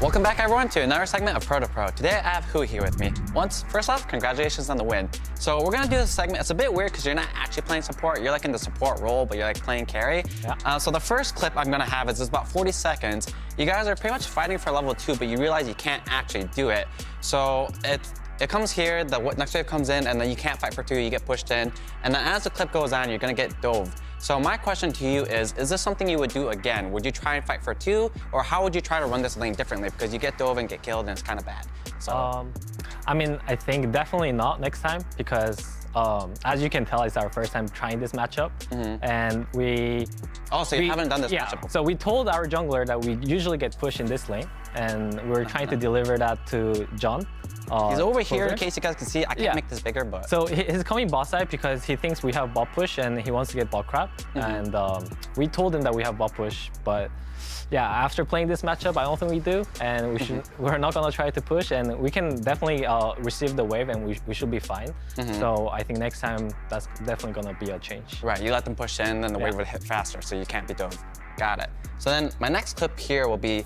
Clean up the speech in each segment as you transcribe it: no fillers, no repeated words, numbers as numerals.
Welcome back everyone to another segment of Pro to Pro. Today I have Hoon here with me. First off, congratulations on the win. So we're gonna do this segment. It's a bit weird because you're not actually playing support. You're like in the support role, but you're like playing carry. Yeah. So the first clip I'm gonna have is just about 40 seconds. You guys are pretty much fighting for level 2, but you realize you can't actually do it. So it comes here, the next wave comes in, and then you can't fight for 2, you get pushed in. And then as the clip goes on, you're gonna get dove. So my question to you is this something you would do again? Would you try and fight for 2, or how would you try to run this lane differently? Because you get dove and get killed, and it's kind of bad. So. I mean, I think definitely not next time, because as you can tell, it's our first time trying this matchup, and we... Oh, so you haven't done this matchup before? So we told our jungler that we usually get pushed in this lane, and we're trying to deliver that to John. He's over here in case you guys can see. I can't make this bigger, but... So he's coming bot side because he thinks we have bot push and he wants to get bot crap. And we told him that we have bot push, but yeah, after playing this matchup, I don't think we do. And we're not gonna try to push, and we can definitely receive the wave and we should be fine. So I think next time, that's definitely gonna be a change. Right, you let them push in, then the wave would hit faster, so you can't be dove. Got it. So then my next clip here will be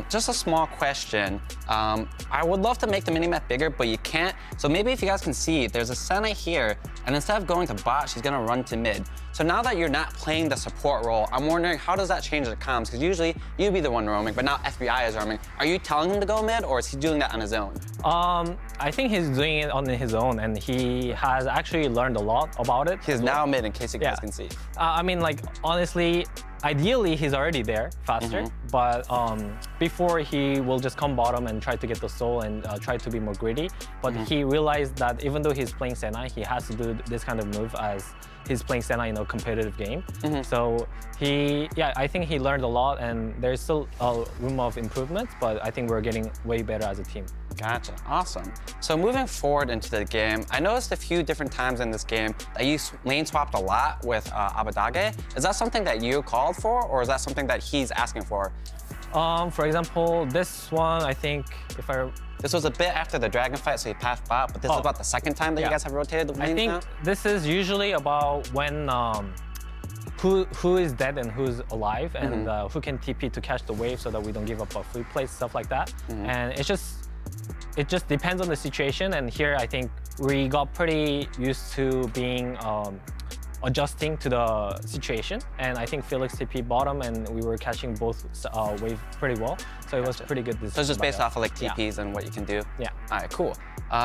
just a small question. I would love to make the minimap bigger, but you can't. So maybe if you guys can see, there's a Senna here, and instead of going to bot, she's gonna run to mid. So now that you're not playing the support role, I'm wondering how does that change the comms? Because usually you'd be the one roaming, but now FBI is roaming. Are you telling him to go mid, or is he doing that on his own? I think he's doing it on his own, and he has actually learned a lot about it. He's now mid, in case you guys can see. I mean, like, honestly, ideally, he's already there faster, but before he will just come bottom and try to get the soul and try to be more greedy. But he realized that even though he's playing Senna, he has to do this kind of move as he's playing Senna in a competitive game. So I think he learned a lot, and there's still room of improvement, but I think we're getting way better as a team. Gotcha, awesome. So moving forward into the game, I noticed a few different times in this game that you lane swapped a lot with Abadage. Is that something that you called for, or is that something that he's asking for? For example, this one, I think, This was a bit after the dragon fight, so he passed bot, but this is about the second time that you guys have rotated the lanes now? I think this is usually about when who is dead and who's alive, and who can TP to catch the wave so that we don't give up a free play, stuff like that. And it just depends on the situation, and here I think we got pretty used to being adjusting to the situation, and I think Felix TP bottom, and we were catching both wave pretty well, so it was pretty good. So it's just based off of like TPs and what you can do? Yeah. All right, cool.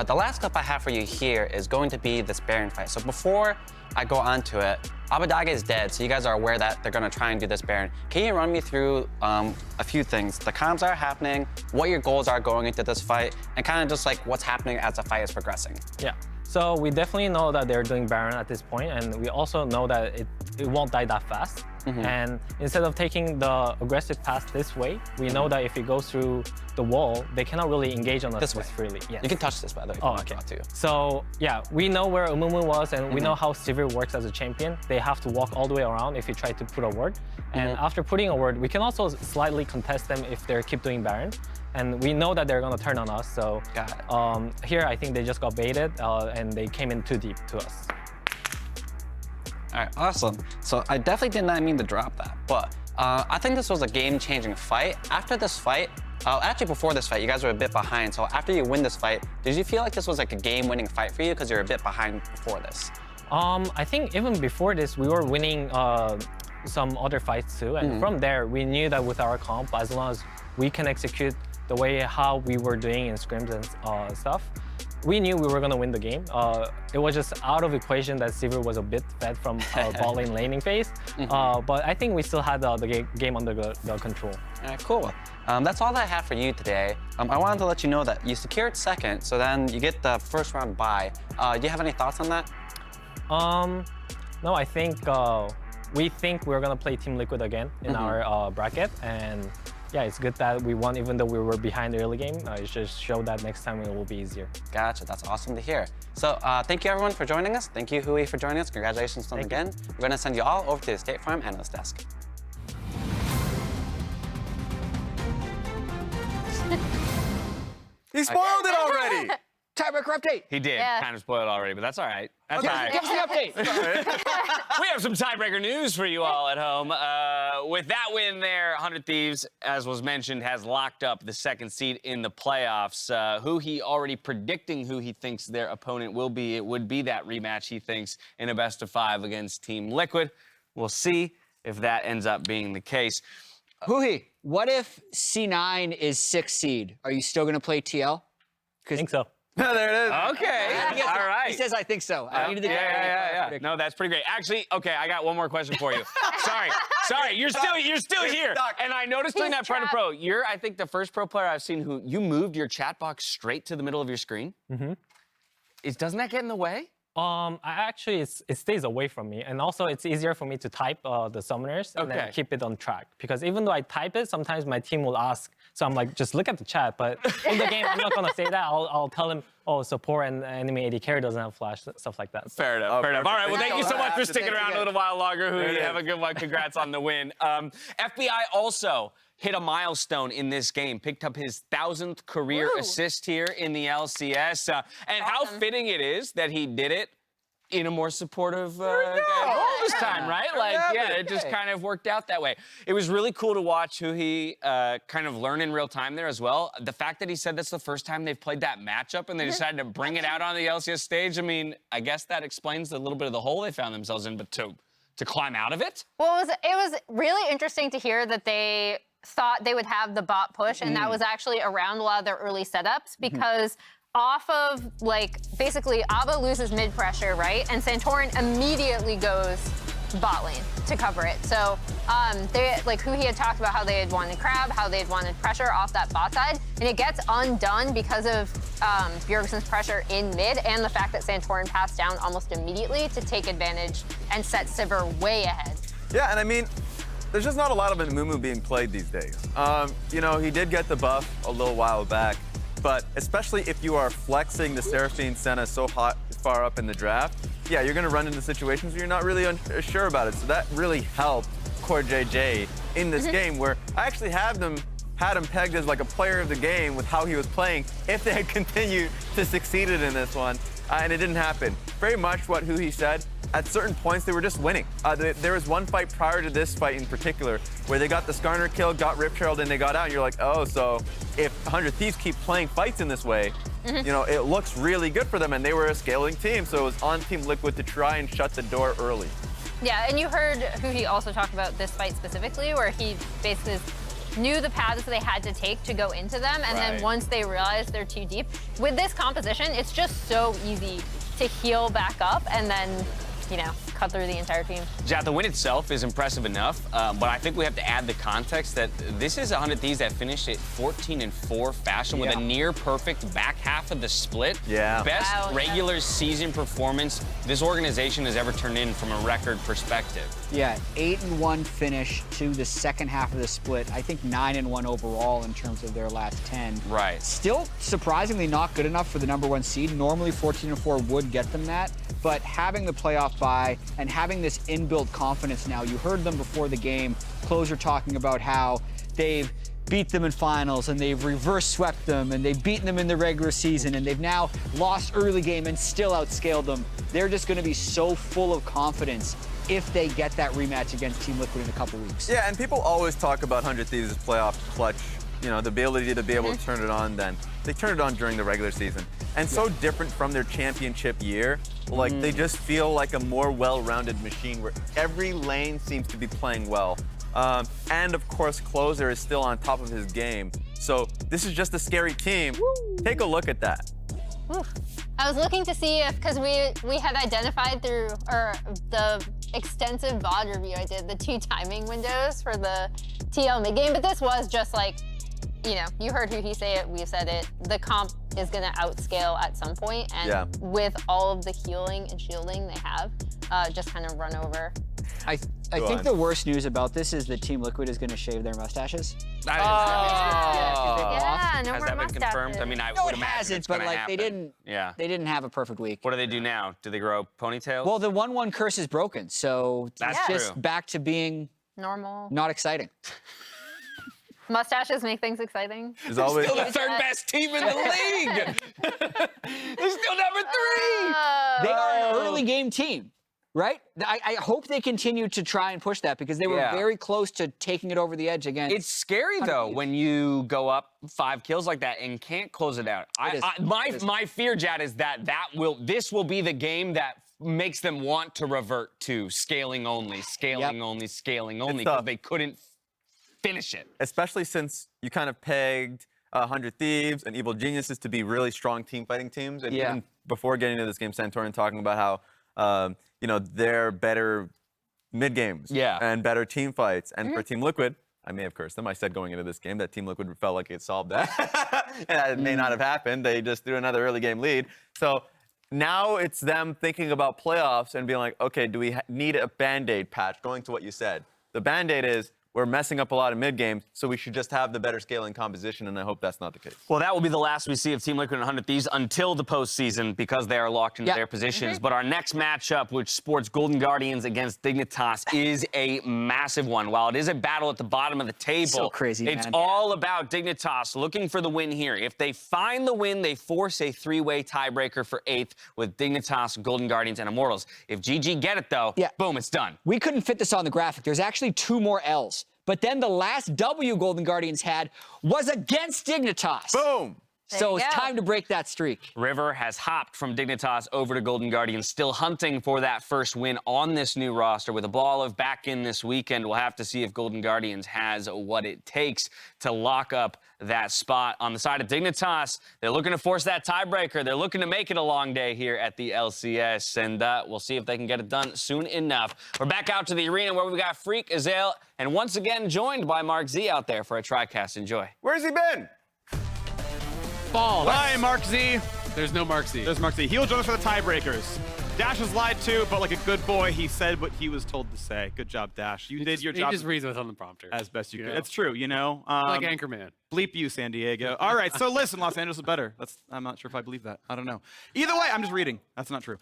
The last clip I have for you here is going to be this Baron fight. So before I go on to it, Abadage is dead, so you guys are aware that they're gonna try and do this Baron. Can you run me through a few things? The comms that are happening, what your goals are going into this fight, and kind of just like what's happening as the fight is progressing. Yeah. So we definitely know that they're doing Baron at this point, and we also know that it won't die that fast. And instead of taking the aggressive path this way, we know that if it goes through the wall, they cannot really engage on us this freely. Yes. You can touch this, by the way. Oh, okay. So yeah, we know where Umumu was, and we know how Sivir works as a champion. They have to walk all the way around if you try to put a ward. And after putting a ward, we can also slightly contest them if they keep doing Baron. And we know that they're gonna turn on us, so here I think they just got baited and they came in too deep to us. All right, awesome. So I definitely did not mean to drop that, but I think this was a game-changing fight. After this fight, actually before this fight, you guys were a bit behind. So after you win this fight, did you feel like this was like a game-winning fight for you because you're a bit behind before this? I think even before this, we were winning some other fights too, and from there, we knew that with our comp, as long as we can execute the way how we were doing in scrims and stuff, we knew we were going to win the game. It was just out of equation that Sivir was a bit fed from bot lane laning phase, but I think we still had the game under the control. All right, cool. That's all that I have for you today. I wanted to let you know that you secured second, so then you get the first round bye. Do you have any thoughts on that? No, I think we think we're going to play Team Liquid again in our bracket, and yeah, it's good that we won even though we were behind the early game. It just showed that next time it will be easier. Gotcha, that's awesome to hear. So thank you everyone for joining us. Thank you Hoon for joining us. Congratulations once again. We're gonna send you all over to the State Farm Analyst Desk. He spoiled it already! tiebreaker update. He did. Yeah. Kind of spoiled already, but that's all right. That's all right. Give us the update. We have some tiebreaker news for you all at home. With that win there, 100 Thieves, as was mentioned, has locked up the 2nd seed in the playoffs. Who he already predicting who he thinks their opponent will be. It would be that rematch, he thinks, in a best-of-5 against Team Liquid. We'll see if that ends up being the case. Huhi, what if C9 is 6th seed? Are you still going to play TL? I think so. No, there it is. Okay. All right. He says, I think so. I needed to Yeah. No, that's pretty great. Actually, okay, I got one more question for you. Sorry, you're still here. And I noticed during that Predator Pro, you're, I think, the first pro player I've seen who you moved your chat box straight to the middle of your screen. Mm-hmm. Doesn't that get in the way? It stays away from me, and also it's easier for me to type the summoners and then keep it on track. Because even though I type it, sometimes my team will ask, so I'm like, just look at the chat. But in the game, I'm not gonna say that. I'll tell him, oh, support and enemy AD carry doesn't have flash, stuff like that. Fair enough. All right, well, thank you so much for sticking around a little while longer. Who have a good one. Congrats on the win. FBI also hit a milestone in this game, picked up his 1,000th career assist here in the LCS. And how fitting it is that he did it in a more supportive role this time, right? It just kind of worked out that way. It was really cool to watch who he kind of learn in real time there as well. The fact that he said that's the first time they've played that matchup and they decided to bring it out on the LCS stage, I mean, I guess that explains a little bit of the hole they found themselves in, but to climb out of it? Well, it was really interesting to hear that they thought they would have the bot push, and that was actually around a lot of their early setups, because off of, basically Abba loses mid pressure, right? And Santorin immediately goes bot lane to cover it. So who he had talked about how they had wanted crab, how they had wanted pressure off that bot side, and it gets undone because of Bjergsen's pressure in mid and the fact that Santorin passed down almost immediately to take advantage and set Sivir way ahead. Yeah, and I mean, there's just not a lot of Amumu being played these days. He did get the buff a little while back, but especially if you are flexing the Seraphine Senna so far up in the draft, yeah, you're gonna run into situations where you're not really sure about it. So that really helped Core JJ in this game, where I actually had him pegged as like a player of the game with how he was playing if they had continued to succeed in this one, and it didn't happen. Very much what he said. At certain points, they were just winning. There was one fight prior to this fight in particular where they got the Skarner kill, got Rip Trailed, and they got out. And you're like, oh, so if 100 Thieves keep playing fights in this way, it looks really good for them. And they were a scaling team, so it was on Team Liquid to try and shut the door early. Yeah, and you heard who he also talked about this fight specifically, where he basically knew the paths they had to take to go into them, and then once they realized they're too deep, with this composition, it's just so easy to heal back up and then, cut through the entire team. Yeah, the win itself is impressive enough, but I think we have to add the context that this is 100 Thieves that finished it 14-4 fashion with a near perfect back half of the split. Yeah. Best regular season performance this organization has ever turned in from a record perspective. Yeah, 8-1 finish to the second half of the split. I think 9-1 overall in terms of their last 10. Right. Still surprisingly not good enough for the #1 seed. Normally 14-4 would get them that, but having the playoff bye and having this inbuilt confidence now, you heard them before the game, Closer talking about how they've beat them in finals and they've reverse swept them and they've beaten them in the regular season and they've now lost early game and still outscaled them. They're just going to be so full of confidence if they get that rematch against Team Liquid in a couple weeks. Yeah, and people always talk about 100 Thieves' playoff clutch, the ability to be able to turn it on then. They turned it on during the regular season. And so different from their championship year, they just feel like a more well-rounded machine where every lane seems to be playing well. And of course, Closer is still on top of his game. So this is just a scary team. Take a look at that. I was looking to see if, because we had identified through the extensive VOD review I did, the 2 timing windows for the TL mid game, but this was just you heard who he say it, we said it. The comp is gonna outscale at some point, and with all of the healing and shielding they have, just kind of run over. I think the worst news about this is that Team Liquid is going to shave their mustaches. Yeah, no Has more that been mustaches. confirmed? I mean, I would imagine it's but gonna happen. they didn't have a perfect week. What do they do now? Do they grow ponytails? Well, the 1-1 curse is broken, so That's it's just true. back to being Normal. not exciting. Mustaches make things exciting. There's always Still the third best team in the league. They're still number 3. They are an early game team, right? I hope they continue to try and push that because they were very close to taking it over the edge again. It's scary though when you go up 5 kills like that and can't close it out. My fear, Jad, is that this will be the game that makes them want to revert to scaling only because they couldn't finish it. Especially since you kind of pegged 100 Thieves and Evil Geniuses to be really strong team fighting teams. And even before getting into this game, Santorin talking about how they're better mid games and better team fights. And for Team Liquid, I may have cursed them. I said going into this game that Team Liquid felt like it solved that. And it may not have happened. They just threw another early game lead. So now it's them thinking about playoffs and being like, okay, do we need a Band-Aid patch? Going to what you said. The Band-Aid is we're messing up a lot of mid games, so we should just have the better scaling composition, and I hope that's not the case. Well, that will be the last we see of Team Liquid and 100 Thieves until the postseason because they are locked into their positions. But our next matchup, which sports Golden Guardians against Dignitas, is a massive one. While it is a battle at the bottom of the table, So crazy, it's man. all about Dignitas looking for the win here. If they find the win, they force a 3-way tiebreaker for 8th with Dignitas, Golden Guardians, and Immortals. If GG get it, though, boom, it's done. We couldn't fit this on the graphic. There's actually 2 more L's. But then the last W Golden Guardians had was against Dignitas. Boom! So it's time to break that streak. River has hopped from Dignitas over to Golden Guardians, still hunting for that first win on this new roster. With Ablaze Olive back in this weekend, we'll have to see if Golden Guardians has what it takes to lock up that spot. On the side of Dignitas, they're looking to force that tiebreaker. They're looking to make it a long day here at the LCS, and we'll see if they can get it done soon enough. We're back out to the arena where we've got Phreak, Azael, and once again joined by Mark Z out there for a TriCast. Enjoy. Where's he been? Ball. Hi, Mark Z. There's no Mark Z. There's Mark Z. He'll join us for the tiebreakers. Dash was lied to, but like a good boy, he said what he was told to say. Good job, Dash. You did your job. He just reads what's on the prompter. As best you could. It's true, you know. Like Anchorman. Bleep you, San Diego. All right, so listen, Los Angeles is better. I'm not sure if I believe that. I don't know. Either way, I'm just reading. That's not true.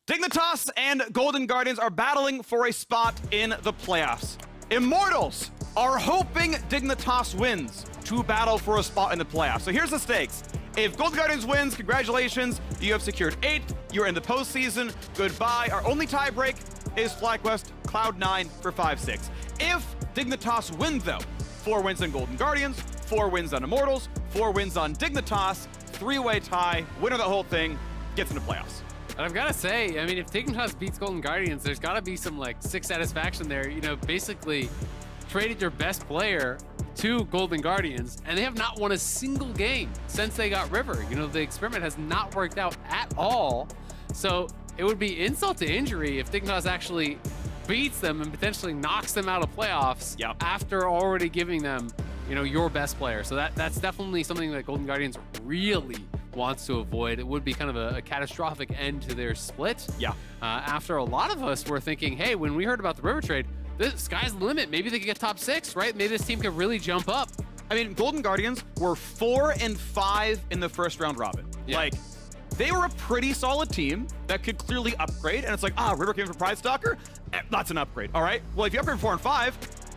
Dignitas and Golden Guardians are battling for a spot in the playoffs. Immortals are hoping Dignitas wins to battle for a spot in the playoffs. So here's the stakes. If Golden Guardians wins, congratulations. You have secured 8th. You're in the postseason. Goodbye. Our only tiebreak is FlyQuest Cloud9 for 5-6. If Dignitas wins, though, 4 wins on Golden Guardians, 4 wins on Immortals, 4 wins on Dignitas, 3-way tie, winner of the whole thing, gets into playoffs. And I've got to say, I mean, if Dignitas beats Golden Guardians, there's got to be some, like, sick satisfaction there. You know, basically traded your best player to Golden Guardians, and they have not won a single game since they got River. You know, the experiment has not worked out at all. So it would be insult to injury if Dignitas actually beats them and potentially knocks them out of playoffs after already giving them, you know, your best player. So that's definitely something that Golden Guardians really wants to avoid. It would be kind of a catastrophic end to their split. After a lot of us were thinking, hey, when we heard about the River trade, the sky's the limit. Maybe they could get top 6, right? Maybe this team could really jump up. I mean, Golden Guardians were 4-5 in the first round robin. Like, they were a pretty solid team that could clearly upgrade. And it's like, River came from Pride Stalker? That's an upgrade, all right? Well, if you upgrade from 4-5,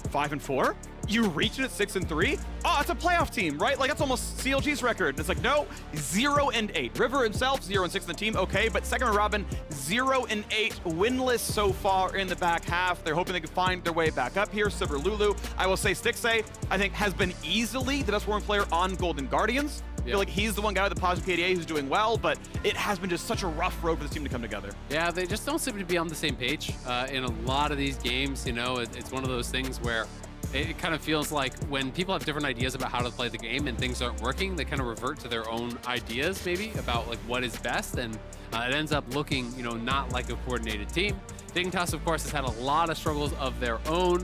5-4, you reach it at 6-3. Oh, it's a playoff team, right? Like, that's almost CLG's record. And it's like, no, 0-8. River himself, 0-6 in the team, okay, but second round robin, 0-8, winless so far in the back half. They're hoping they can find their way back up here. Sivir Lulu, I will say Stixxay, I think, has been easily the best scoring player on Golden Guardians. I feel like he's the one guy with the positive KDA who's doing well, but it has been just such a rough road for this team to come together. Yeah, they just don't seem to be on the same page in a lot of these games. You know, it's one of those things where it kind of feels like when people have different ideas about how to play the game and things aren't working, they kind of revert to their own ideas maybe about like what is best, and it ends up looking, you know, not like a coordinated team. Dignitas, of course, has had a lot of struggles of their own.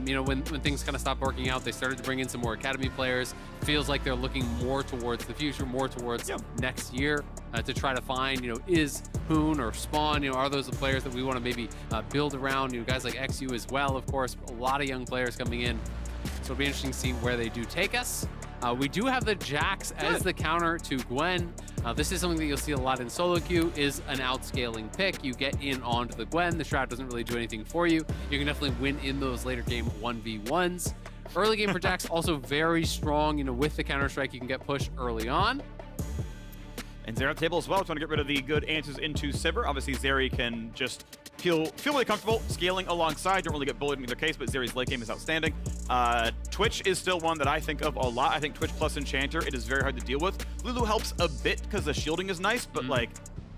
You know, when things kind of stopped working out, they started to bring in some more academy players. Feels like they're looking more towards the future, more towards next year to try to find, you know, is Hoon or Spawn, you know, are those the players that we want to maybe build around? You know, guys like eXyu as well, of course, a lot of young players coming in. So it'll be interesting to see where they do take us. We do have the Jax as the counter to Gwen. This is something that you'll see a lot in solo queue, is an outscaling pick. You get in onto the Gwen. The Shroud doesn't really do anything for you. You can definitely win in those later game 1v1s. Early game for Jax also very strong. You know, with the Counter-Strike, you can get pushed early on. And Zeri at the table as well, trying to get rid of the good answers into Sivir. Obviously, Zeri can just feel really comfortable scaling alongside. Don't really get bullied in either case, but Zeri's late game is outstanding. Twitch is still one that I think of a lot. I think Twitch plus Enchanter, it is very hard to deal with. Lulu helps a bit because the shielding is nice, but like,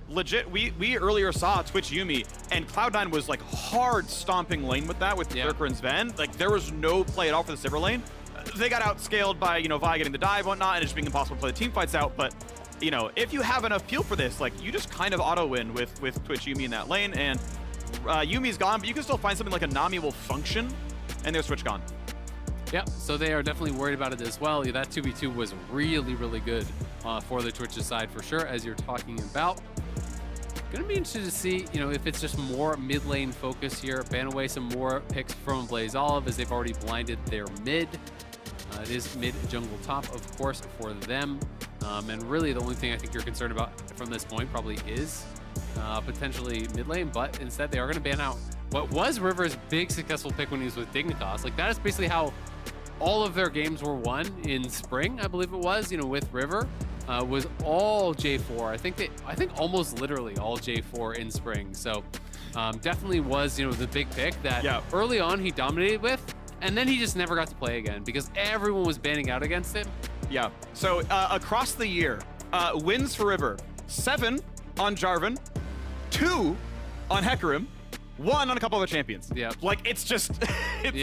legit, we earlier saw Twitch Yuumi, and Cloud9 was like hard stomping lane with that, with FLICKR and Sven. Like, there was no play at all for the Sivir lane. They got outscaled by, you know, Vi getting the dive and whatnot, and it's being impossible to play the team fights out, but you know, if you have enough feel for this, like, you just kind of auto-win with Twitch Yuumi in that lane, and Yuumi's gone, but you can still find something like a Nami will function, and there's Twitch gone. Yeah, so they are definitely worried about it as well. Yeah, that 2v2 was really, really good for the Twitch's side for sure, as you're talking about. Gonna be interested to see, you know, if it's just more mid lane focus here, ban away some more picks from Ablazeolive, as they've already blinded their mid. It is mid jungle top, of course, for them. And really the only thing I think you're concerned about from this point probably is potentially mid lane, but instead they are going to ban out what was River's big successful pick when he was with Dignitas. Like, that is basically how all of their games were won in spring, I believe it was, you know, with River. Was all J4. I think almost literally all J4 in spring. So definitely was, you know, the big pick that early on he dominated with, and then he just never got to play again because everyone was banning out against him. Yeah, so across the year, wins for River, 7 on Jarvan, 2 on Hecarim, 1 on a couple other champions. Yeah. Like, it's just, it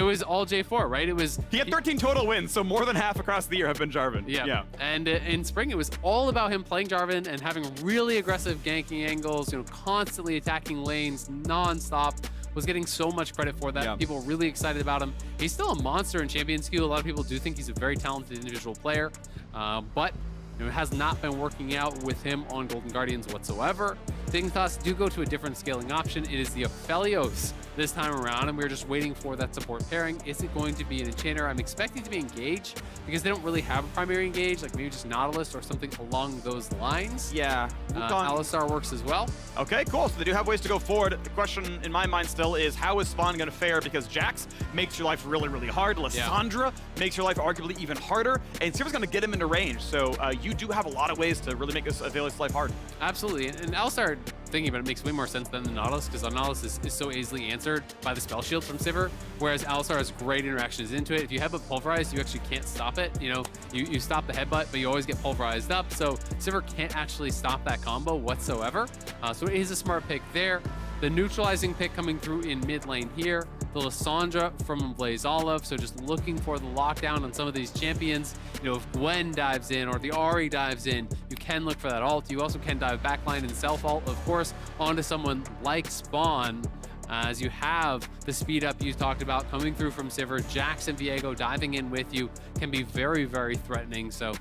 was all J4, right? He had 13 total wins, so more than half across the year have been Jarvan. Yeah. And in spring, it was all about him playing Jarvan and having really aggressive ganking angles, you know, constantly attacking lanes nonstop. Was getting so much credit for that. People were really excited about him. He's still a monster in Champions Queue. A lot of people do think he's a very talented individual player, but you know, it has not been working out with him on Golden Guardians whatsoever. Dignitas do go to a different scaling option. It is the Aphelios this time around, and we're just waiting for that support pairing. Is it going to be an Enchanter? I'm expecting to be Engage, because they don't really have a primary Engage, like maybe just Nautilus or something along those lines. Yeah. Alistar works as well. Okay, cool. So they do have ways to go forward. The question in my mind still is, how is Spawn going to fare? Because Jax makes your life really, really hard. Lissandra makes your life arguably even harder. And Sivir's going to get him into range. So you do have a lot of ways to really make this Aphelios' life hard. Absolutely. And Alistar, thinking about it, makes way more sense than the Nautilus, because the Nautilus is so easily answered by the spell shield from Sivir, whereas Alistar has great interactions into it. If you headbutt pulverized, you actually can't stop it. You know, you stop the headbutt, but you always get pulverized up. So Sivir can't actually stop that combo whatsoever. So it is a smart pick there. The neutralizing pick coming through in mid lane here. The Lissandra from Ablazeolive, so just looking for the lockdown on some of these champions. You know, if Gwen dives in or the Ahri dives in, you can look for that ult. You also can dive backline and self-ult, of course, onto someone like Spawn, as you have the speed up you talked about coming through from Sivir. Jax and Viego diving in with you can be very, very threatening. So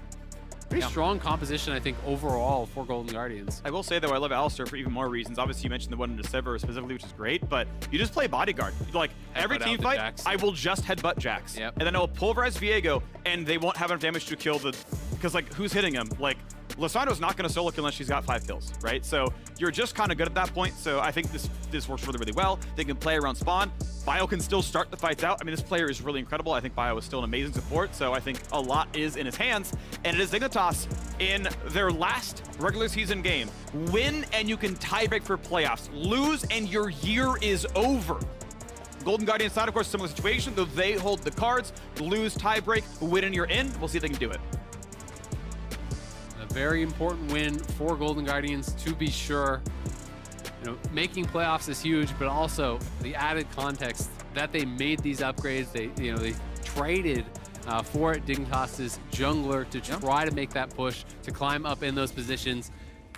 pretty strong composition, I think, overall for Golden Guardians. I will say, though, I love Alistar for even more reasons. Obviously, you mentioned the one into Sivir specifically, which is great, but you just play bodyguard. Like, every team fight, I will just headbutt Jax. And then I will pulverize Viego, and they won't have enough damage to kill the... Because, like, who's hitting him? Like, Lissandra's not going to solo kill unless she's got 5 kills, right? So you're just kind of good at that point. So I think this works really, really well. They can play around Spawn. Bio can still start the fights out. I mean, this player is really incredible. I think Bio is still an amazing support. So I think a lot is in his hands. And it is Dignitas in their last regular season game. Win and you can tiebreak for playoffs. Lose and your year is over. Golden Guardian side, of course, similar situation, though they hold the cards. Lose, tiebreak, win and you're in. We'll see if they can do it. A very important win for Golden Guardians, to be sure. You know, making playoffs is huge, but also the added context that they made these upgrades. They traded for Dignitas' jungler to try to make that push to climb up in those positions.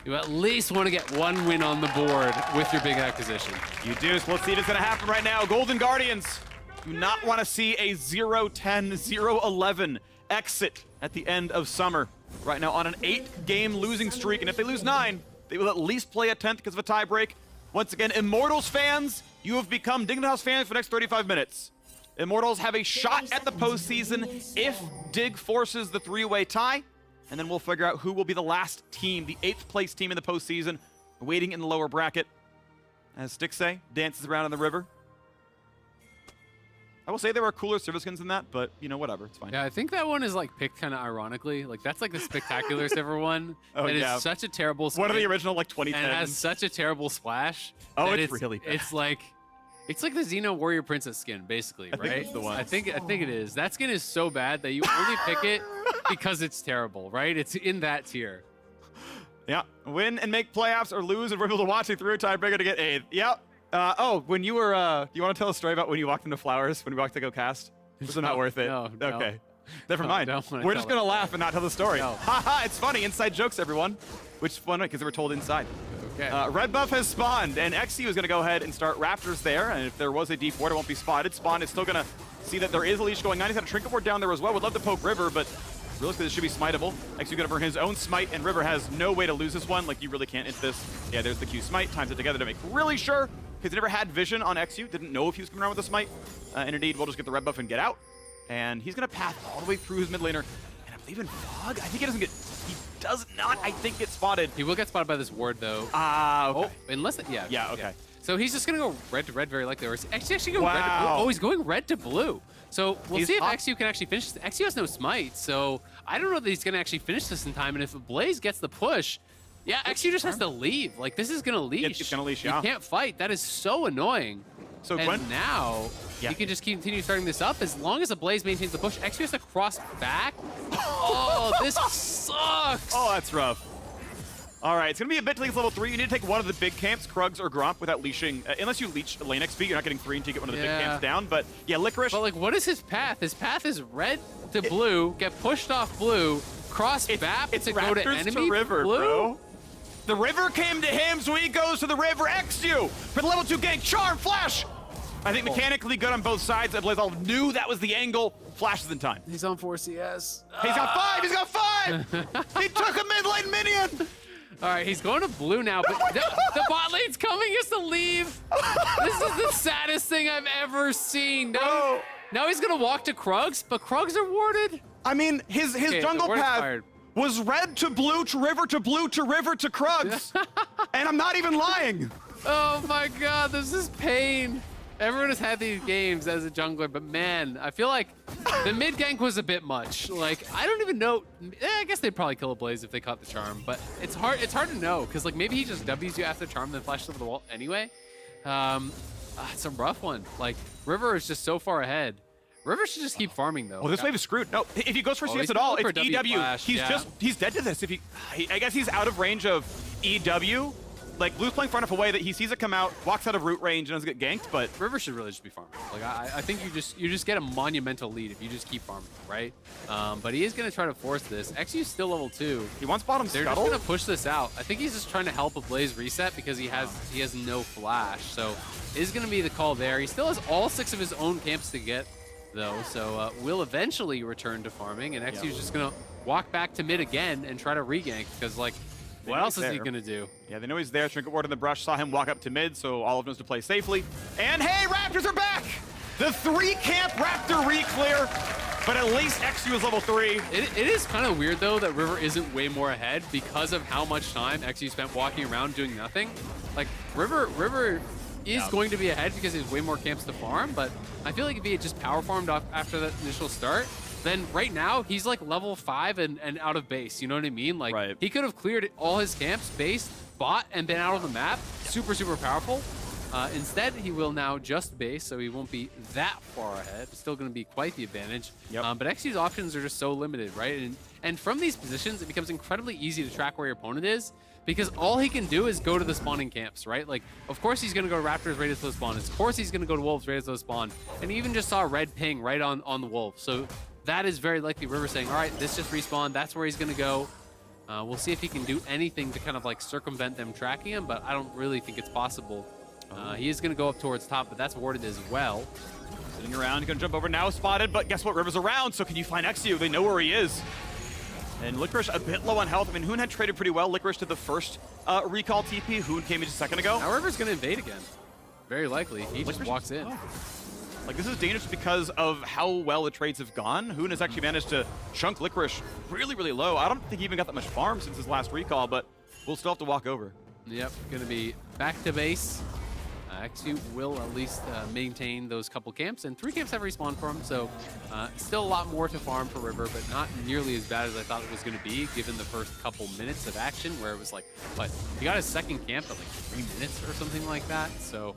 You at least want to get one win on the board with your big acquisition. You do, so let's see if it's going to happen right now. Golden Guardians do not want to see a 0-10, 0-11 exit at the end of summer. Right now on an 8-game losing streak, and if they lose 9, they will at least play a 10th because of a tiebreak. Once again, Immortals fans, you have become Dignitas fans for the next 35 minutes. Immortals have a shot at the postseason if Dig forces the 3-way tie, and then we'll figure out who will be the last team, the 8th place team in the postseason, waiting in the lower bracket. As Stixxay dances around in the river. I will say there are cooler Sivir skins than that, but you know, whatever, it's fine. Yeah, I think that one is like picked kind of ironically. Like that's like the spectacular Sivir one. Oh, It yeah. is such a terrible skin. One of the original like 2010s. And it has such a terrible splash. Oh, that it's really bad. It's like the Xeno Warrior Princess skin, basically, I think right? it's the one. I think it is. That skin is so bad that you only pick it because it's terrible, right? It's in that tier. Yeah, win and make playoffs or lose and we're able to watch it through a tiebreaker to get 8th. Yep. Oh, when you were, you want to tell a story about when you walked into Flowers, when you walked to go cast? Was it not worth it? No. Okay. Never mind. don't wanna We're tell just going to it. laugh and not tell the story. No. Haha, it's funny. Inside jokes, everyone. Which is fun because they were told inside. Okay. Red buff has spawned, and eXyu is going to go ahead and start Raptors there. And if there was a deep ward, it won't be spotted. Spawn is still going to see that there is a leash going on. He's got a trinket ward down there as well. Would love to poke River, but realistically, this should be smiteable. eXyu going to burn his own smite, and River has no way to lose this one. Like, you really can't int this. Yeah, there's the Q smite. Times it together to make really sure, because he never had vision on eXyu. Didn't know if he was coming around with a smite. And indeed, we'll just get the red buff and get out. And he's going to path all the way through his mid laner. And I believe in Fog. I think he doesn't get... He does not, I think, get spotted. He will get spotted by this ward, though. Ah, okay. Oh, unless... Yeah. Yeah, okay. So he's just going to go red to red very likely. Or is actually going red to blue. Wow. Oh, he's going red to blue. So we'll He's see if hot. eXyu can actually finish this. eXyu has no smite, so I don't know that he's going to actually finish this in time. And if Ablaze gets the push, yeah, eXyu just has to leave. Like, this is going to leash. It's gonna leash, yeah. You can't fight. That is so annoying. So And Gwen... now, Yeah. he can just continue starting this up as long as Ablaze maintains the push. eXyu has to cross back. Oh, this sucks. Oh, that's rough. All right, it's going to be a bit till he gets level 3. You need to take one of the big camps, Krugs or Gromp, without leashing. Unless you leech lane XP, you're not getting 3 until you get one of the big Yeah. camps down. But yeah, Licorice... But like, what is his path? His path is red to blue, get pushed off blue, cross back it's to go to Raptors enemy River, blue. bro. The river came to him, so he goes to the river. eXyu for the level 2 gank. Charm, flash. I think mechanically good on both sides. Ablaze Olive knew that was the angle. Flashes in time. He's on 4 CS. He's got 5. He's got 5. He took a mid lane minion. All right, he's going to blue now, but the bot lane's coming. He has to leave. This is the saddest thing I've ever seen. Now he's gonna walk to Krugs, but Krugs are warded. I mean, his Okay, jungle the ward path expired. was red to blue to river to blue to river to Krugs. And I'm not even lying. Oh my god, this is pain. Everyone has had these games as a jungler, but man, I feel like the mid gank was a bit much. Like, I don't even know. I guess they'd probably kill Ablaze if they caught the charm, but it's hard to know, because like maybe he just W's you after charm, then flashes over the wall anyway. It's a rough one. Like, River is just so far ahead. River should just keep farming though. Well, this wave is screwed. No, if he goes for CS he's at all, going it's for W EW. flash, He's yeah. he's dead to this. I guess he's out of range of EW. Like, Blue's playing far enough away that he sees it come out, walks out of root range, and doesn't get ganked, but... River should really just be farming. Like, I think you just get a monumental lead if you just keep farming, right? But he is going to try to force this. eXu's still level 2. He wants bottom They're scuttle. just going to push this out. I think he's just trying to help Ablaze reset because he has no flash. So is going to be the call there. He still has all 6 of his own camps to get, though. So will eventually return to farming, and eXu's just going to walk back to mid again and try to regank because, like, what else is he going to do? Yeah, they know he's there. Trinket Ward in the brush, saw him walk up to mid, so Olive knows to play safely. And hey, Raptors are back! The 3-camp Raptor re-clear, but at least eXyu is level 3. It is kind of weird, though, that River isn't way more ahead because of how much time eXyu spent walking around doing nothing. Like, River is going to be ahead because he has way more camps to farm, but I feel like if he had just power farmed off after that initial start, then right now he's like level 5 and out of base. You know what I mean? Like, he could have cleared all his camps, base, bot, and been out of the map. Super, super powerful. Instead, he will now just base, so he won't be that far ahead. Still going to be quite the advantage. But eXu's options are just so limited, right? And from these positions, it becomes incredibly easy to track where your opponent is because all he can do is go to the spawning camps, right? Like, of course he's going to go to Raptors right as those spawn. Of course he's going to go to Wolves right as those spawn. And he even just saw a red ping right on the Wolf. So that is very likely River saying, all right, this just respawned. That's where he's going to go. We'll see if he can do anything to kind of like circumvent them tracking him, but I don't really think it's possible. He is going to go up towards top, but that's warded as well. Sitting around, gonna jump over now, spotted, but guess what? River's around, so can you find eXyu? They know where he is. And Licorice a bit low on health. I mean, Hoon had traded pretty well. Licorice did the first recall TP. Hoon came in just a second ago. Now River's going to invade again. Very likely. He just walks in. Like, this is dangerous because of how well the trades have gone. Hoon has actually managed to chunk Licorice really, really low. I don't think he even got that much farm since his last recall, but we'll still have to walk over. Yep, going to be back to base. eXyu will at least maintain those couple camps, and 3 camps have respawned for him, so still a lot more to farm for River, but not nearly as bad as I thought it was going to be, given the first couple minutes of action, where it was like, what, he got his second camp at like 3 minutes or something like that, so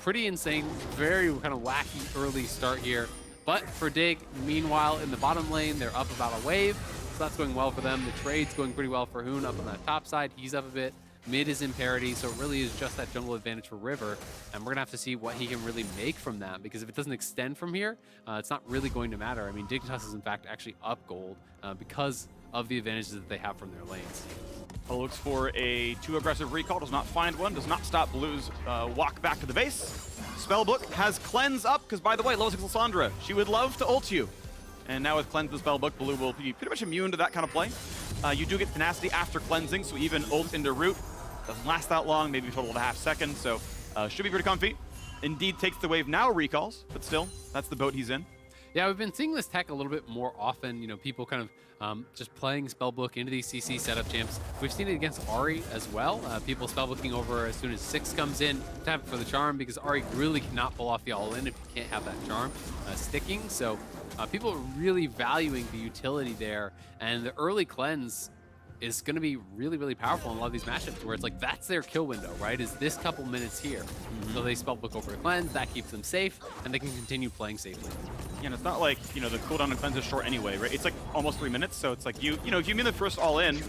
pretty insane, very kind of wacky early start here. But for Dig, meanwhile, in the bottom lane, they're up about a wave, so that's going well for them. The trade's going pretty well for Hoon up on that top side, he's up a bit. Mid is in parity, so it really is just that jungle advantage for River, and we're gonna have to see what he can really make from that, because if it doesn't extend from here, it's not really going to matter. I mean, Dignitas is in fact actually up gold because of the advantages that they have from their lanes. Looks for a too aggressive recall, does not find one, does not stop Blue's walk back to the base. Spellbook has Cleanse up, because by the way, low 6 Lissandra, she would love to ult you. And now with Cleanse the Spellbook, Blue will be pretty much immune to that kind of play. You do get Tenacity after cleansing, so even ult into root doesn't last that long, maybe a total of a half second, so should be pretty comfy. Indeed takes the wave now, recalls, but still, that's the boat he's in. Yeah, we've been seeing this tech a little bit more often, you know, people kind of just playing Spellbook into these CC setup champs. We've seen it against Ahri as well. People Spellbooking over as soon as 6 comes in to have it for the charm, because Ahri really cannot pull off the all-in if you can't have that charm sticking. So people are really valuing the utility there, and the early cleanse is going to be really, really powerful in a lot of these matchups where it's like, that's their kill window, right? Is this couple minutes here. So they Spellbook over to cleanse, that keeps them safe, and they can continue playing safely. Yeah, and it's not like, you know, the cooldown on cleanse is short anyway, right? It's like almost 3 minutes, so it's like you know, if you mean the first all in,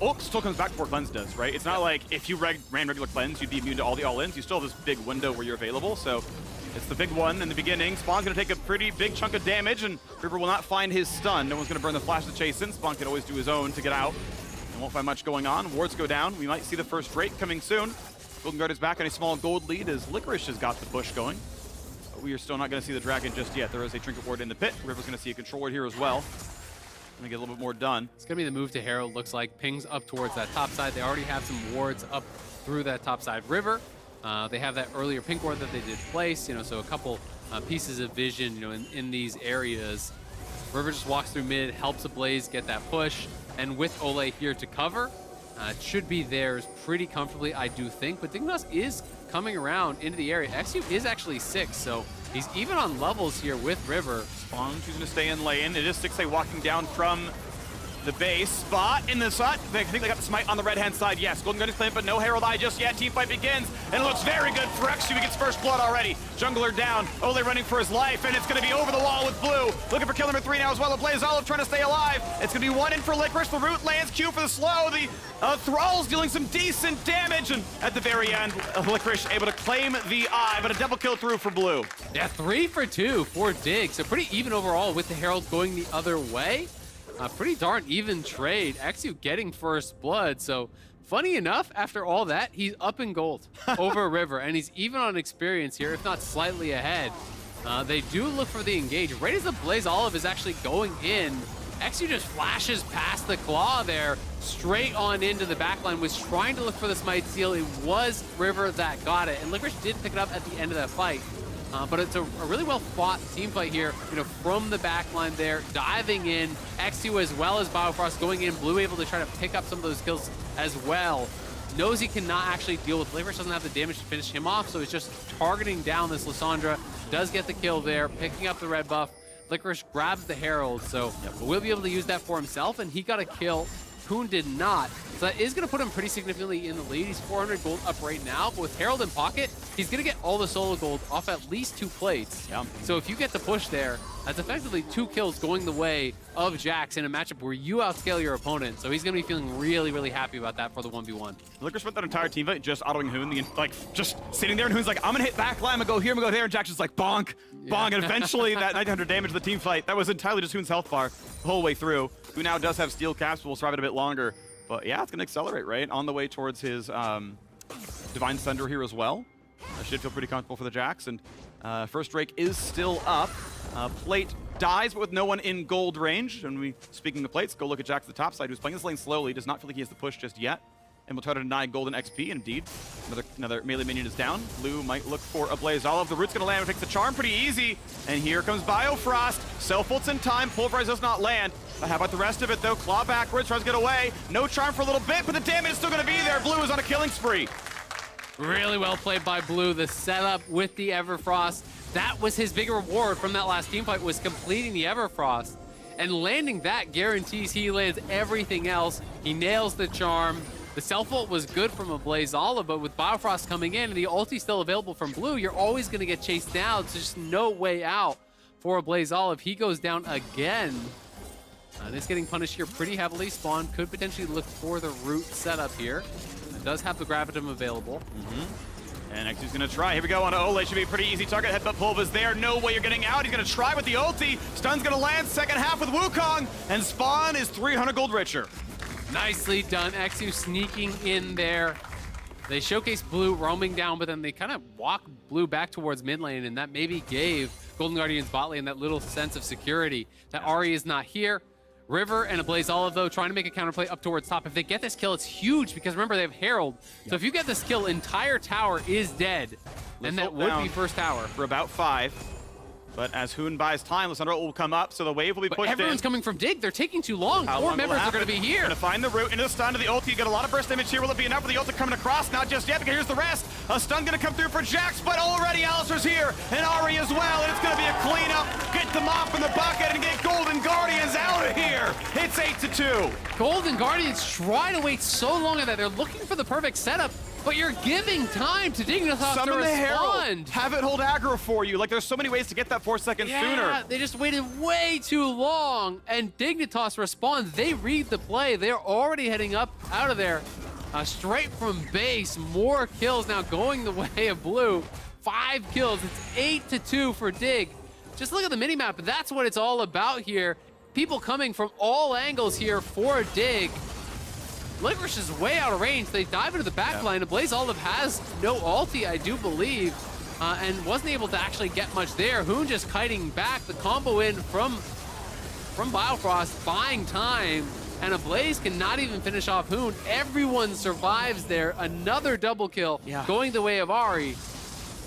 ult still comes back before cleanse does, right? It's not like if you ran regular cleanse, you'd be immune to all the all-ins. You still have this big window where you're available, so it's the big one in the beginning. Spawn's gonna take a pretty big chunk of damage, and River will not find his stun. No one's gonna burn the flash to chase in. Spawn can always do his own to get out. And won't find much going on. Wards go down. We might see the first Phreak coming soon. Golden Guard is back on a small gold lead as Licorice has got the push going. But we are still not gonna see the dragon just yet. There is a Trinket Ward in the pit. River's gonna see a control ward here as well. Gonna get a little bit more done. It's gonna be the move to Herald, looks like. Pings up towards that top side. They already have some wards up through that top side river. They have that earlier pink ward that they did place, you know, so a couple pieces of vision, you know, in these areas. River just walks through mid, helps Ablaze get that push, and with Olleh here to cover, it should be theirs pretty comfortably, I do think, but Dignitas is coming around into the area. eXyu is actually 6, so he's even on levels here with River. Spawn choosing to stay in lane. It is Stixxay walking down from the base. Spot in the sut. I think they got the smite on the right-hand side. Yes, Golden Gun is claimed, but no Herald Eye just yet. Team fight begins, and it looks very good for eXyu. He gets first blood already. Jungler down. Olleh running for his life, and it's going to be over the wall with Blue. Looking for kill number 3 now as well. Ablaze Olive trying to stay alive. It's going to be 1 in for Licorice. The root lands. Q for the slow. The Thrall's dealing some decent damage, and at the very end, Licorice able to claim the eye, but a double kill through for Blue. Yeah, 3 for 2 for Dig, so pretty even overall with the Herald going the other way. Pretty darn even trade. eXyu getting first blood, so funny enough, after all that, he's up in gold over River, and he's even on experience here, if not slightly ahead. They do look for the engage. Right as the Ablaze Olive is actually going in, eXyu just flashes past the claw there, straight on into the backline, was trying to look for the smite seal. It was River that got it, and Licorice did pick it up at the end of that fight. But it's a really well-fought team fight here, you know, from the backline there, diving in. eXyu as well as Biofrost going in. Blue able to try to pick up some of those kills as well. Knows he cannot actually deal with Licorice, doesn't have the damage to finish him off, so he's just targeting down this Lissandra. Does get the kill there, picking up the red buff. Licorice grabs the Herald, so we'll be able to use that for himself, and he got a kill. Hoon did not. So that is going to put him pretty significantly in the lead. He's 400 gold up right now, but with Herald in pocket, he's going to get all the solo gold off at least 2 plates. Yeah. So if you get the push there, that's effectively 2 kills going the way of Jax in a matchup where you outscale your opponent. So he's going to be feeling really, really happy about that for the 1v1. Licorice spent that entire team fight just autoing Hoon, like just sitting there, and Hoon's like, I'm gonna hit back line, I'm gonna go here, I'm gonna go there, and Jax is like, bonk, bonk, and eventually that 900 damage to the team fight, that was entirely just Hoon's health bar the whole way through. Who now does have steel caps, will survive it a bit longer. But yeah, it's gonna accelerate, right? On the way towards his Divine Thunder here as well. Should feel pretty comfortable for the Jax, and first Drake is still up. Plate dies, but with no one in gold range. And speaking of plates, go look at Jax at the top side, who's playing this lane slowly, does not feel like he has the push just yet, and will try to deny golden XP. Indeed, another melee minion is down. Blue might look for Ablaze Olive. The root's gonna land, takes the charm pretty easy, and here comes Biofrost. Self-ults in time, Pulverize does not land. But how about the rest of it though? Claw backwards, tries to get away. No charm for a little bit, but the damage is still gonna be there. Blue is on a killing spree. Really well played by Blue. The setup with the Everfrost. That was his big reward from that last team fight, was completing the Everfrost. And landing that guarantees he lands everything else. He nails the charm. The self-ult was good from Ablaze Olive, but with Biofrost coming in and the ulti still available from Blue, you're always going to get chased down. There's just no way out for Ablaze Olive. He goes down again. And it's getting punished here pretty heavily. Spawn could potentially look for the root setup here. It does have the Gravitum available. And eXyu's gonna try. Here we go on Olleh. Should be a pretty easy target. Headbutt pull is there. No way you're getting out. He's gonna try with the ulti. Stun's gonna land second half with Wukong. And Spawn is 300 gold richer. Nicely done. eXyu sneaking in there. They showcase Blue roaming down, but then they kind of walk Blue back towards mid lane, and that maybe gave Golden Guardians bot lane that little sense of security that Ahri is not here. River and Ablaze Olive, though, trying to make a counterplay up towards top. If they get this kill, it's huge because remember, they have Herald. So if you get this kill, entire tower is dead. And that would be first tower. For about 5. But as Hoon buys time, Lissandra will come up, so the wave will be pushed in. Everyone's coming from Dig. They're taking too long. How 4 long members are going to be here. Gonna find the root into the stun to the ulti. You get a lot of burst damage here. Will it be enough for the ulti coming across? Not just yet, because here's the rest. A stun gonna come through for Jax, but already Alistar's here, and Ahri as well, and it's gonna be a cleanup. Get them off in the bucket and get Golden Guardians out of here. It's 8-2. Golden Guardians try to wait so long at that. They're looking for the perfect setup, but you're giving time to Dignitas to Summon the Herald. respond. Have it hold aggro for you. Like, there's so many ways to get that 4 seconds sooner. They just waited way too long, and Dignitas responds. They read the play. They're already heading up out of there. Straight from base, more kills now going the way of Blue. 5 kills, it's 8-2 for Dig. Just look at the minimap, that's what it's all about here. People coming from all angles here for Dig. Licorice is way out of range. They dive into the backline. Ablaze Olive has no ulti, I do believe, and wasn't able to actually get much there. Hoon just kiting back the combo in from Biofrost, buying time, and Ablaze cannot even finish off Hoon. Everyone survives there. Another double kill going the way of Ahri.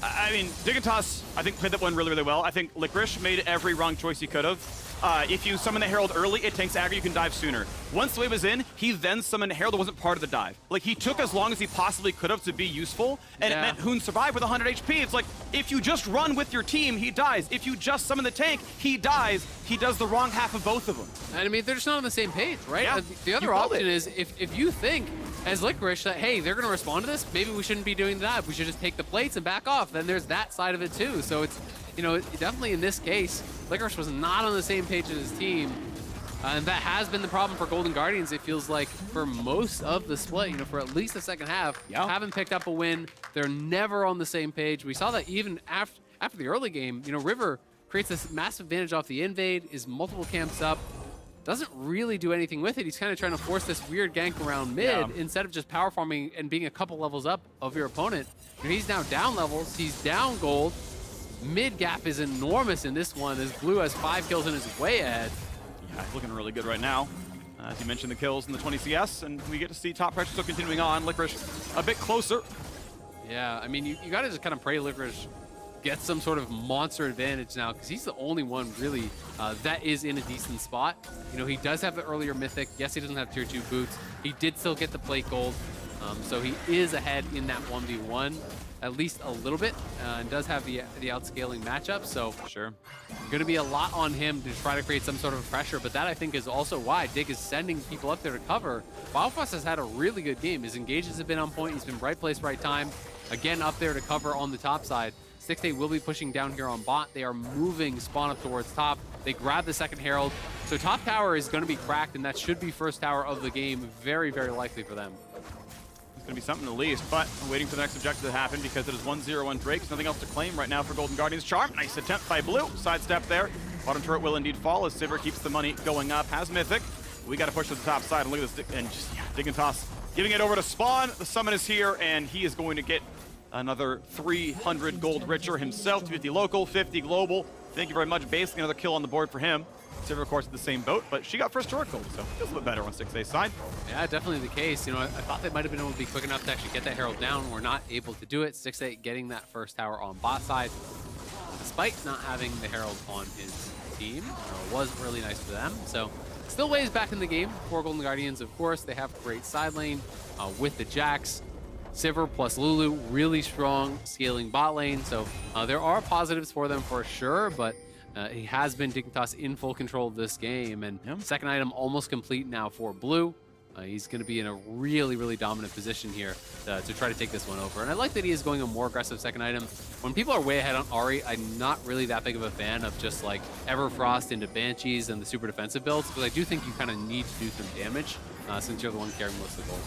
I mean, Dignitas, I think, played that one really, really well. I think Licorice made every wrong choice he could have. If you summon the Herald early, it tanks aggro, you can dive sooner. Once the wave was in, he then summoned Herald that wasn't part of the dive. Like, he took as long as he possibly could have to be useful, and it meant Hoon survived with 100 HP. It's like, if you just run with your team, he dies. If you just summon the tank, he dies. He does the wrong half of both of them. And I mean, they're just not on the same page, right? Yeah, The other option is, if you think, as Licorice, that, hey, they're going to respond to this, maybe we shouldn't be doing that. We should just take the plates and back off. Then there's that side of it, too. So it's, you know, definitely in this case, Licorice was not on the same page as his team. And that has been the problem for Golden Guardians, it feels like, for most of the split, you know, for at least the second half. Haven't picked up a win. They're never on the same page. We saw that even after the early game, you know, River creates this massive advantage off the invade, is multiple camps up, doesn't really do anything with it. He's kind of trying to force this weird gank around mid instead of just power farming and being a couple levels up of your opponent. You know, he's now down levels, he's down gold. Mid gap is enormous in this one as Blue has 5 kills and is way ahead. Yeah, looking really good right now. As you mentioned, the kills in the 20 CS, and we get to see top pressure still continuing on. Licorice a bit closer. Yeah, I mean, you got to just kind of pray Licorice gets some sort of monster advantage now, because he's the only one really that is in a decent spot. You know, he does have the earlier Mythic. Yes, he doesn't have tier 2 boots. He did still get the plate gold, so he is ahead in that 1v1. At least a little bit, and does have the outscaling matchup, so going to be a lot on him to try to create some sort of pressure, but that I think is also why Dig is sending people up there to cover. Biofrost has had a really good game. His engages have been on point. He's been right place, right time. Again, up there to cover on the top side. Stixxay will be pushing down here on bot. They are moving Spawn up towards top. They grab the second Herald. So top tower is going to be cracked, and that should be first tower of the game. Very, very likely for them. Going to be something at least, but we're waiting for the next objective to happen because it is 1-0 on Phreak. There's nothing else to claim right now for Golden Guardians. Charm, nice attempt by Blue. Sidestep there. Bottom turret will indeed fall as Sivir keeps the money going up. Has Mythic. We got to push to the top side and look at this. And just, Dignitas giving it over to Spawn. The summon is here, and he is going to get another 300 gold richer himself. 50 local, 50 global. Thank you very much. Basically another kill on the board for him. Sivir, of course, in the same boat, but she got first turret gold, so feels a bit better on Stixxay's side. Yeah, definitely the case. You know, I thought they might have been able to be quick enough to actually get that Herald down. We're not able to do it. Stixxay getting that first tower on bot side, despite not having the Herald on his team. Wasn't really nice for them. So still ways back in the game for Golden Guardians, of course. They have great side lane with the Jax. Sivir plus Lulu, really strong scaling bot lane. So there are positives for them for sure, but he has been Dignitas in full control of this game. And second item almost complete now for Blue. He's going to be in a really, really dominant position here to try to take this one over. And I like that he is going a more aggressive second item. When people are way ahead on Ahri, I'm not really that big of a fan of just like Everfrost into Banshees and the super defensive builds, because I do think you kind of need to do some damage since you're the one carrying most of the gold.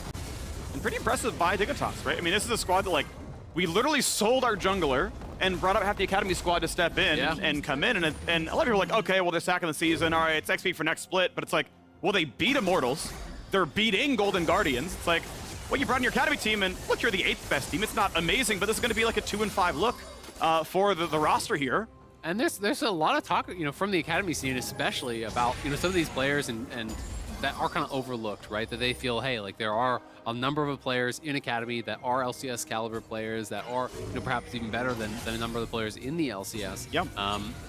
And pretty impressive by Dignitas, right? I mean, this is a squad that, like, we literally sold our jungler and brought up half the Academy squad to step in and come in. And a lot of people are like, okay, well, they're sacking the season. All right, it's XP for next split. But it's like, well, they beat Immortals. They're beating Golden Guardians. It's like, well, you brought in your Academy team, and look, you're the 8th best team. It's not amazing, but this is going to be like a 2-5 look for the roster here. And there's a lot of talk, you know, from the Academy scene, especially about, you know, some of these players and that are kind of overlooked, right? That they feel, hey, like there are a number of players in Academy that are LCS caliber players that are, you know, perhaps even better than a number of the players in the LCS. Yep.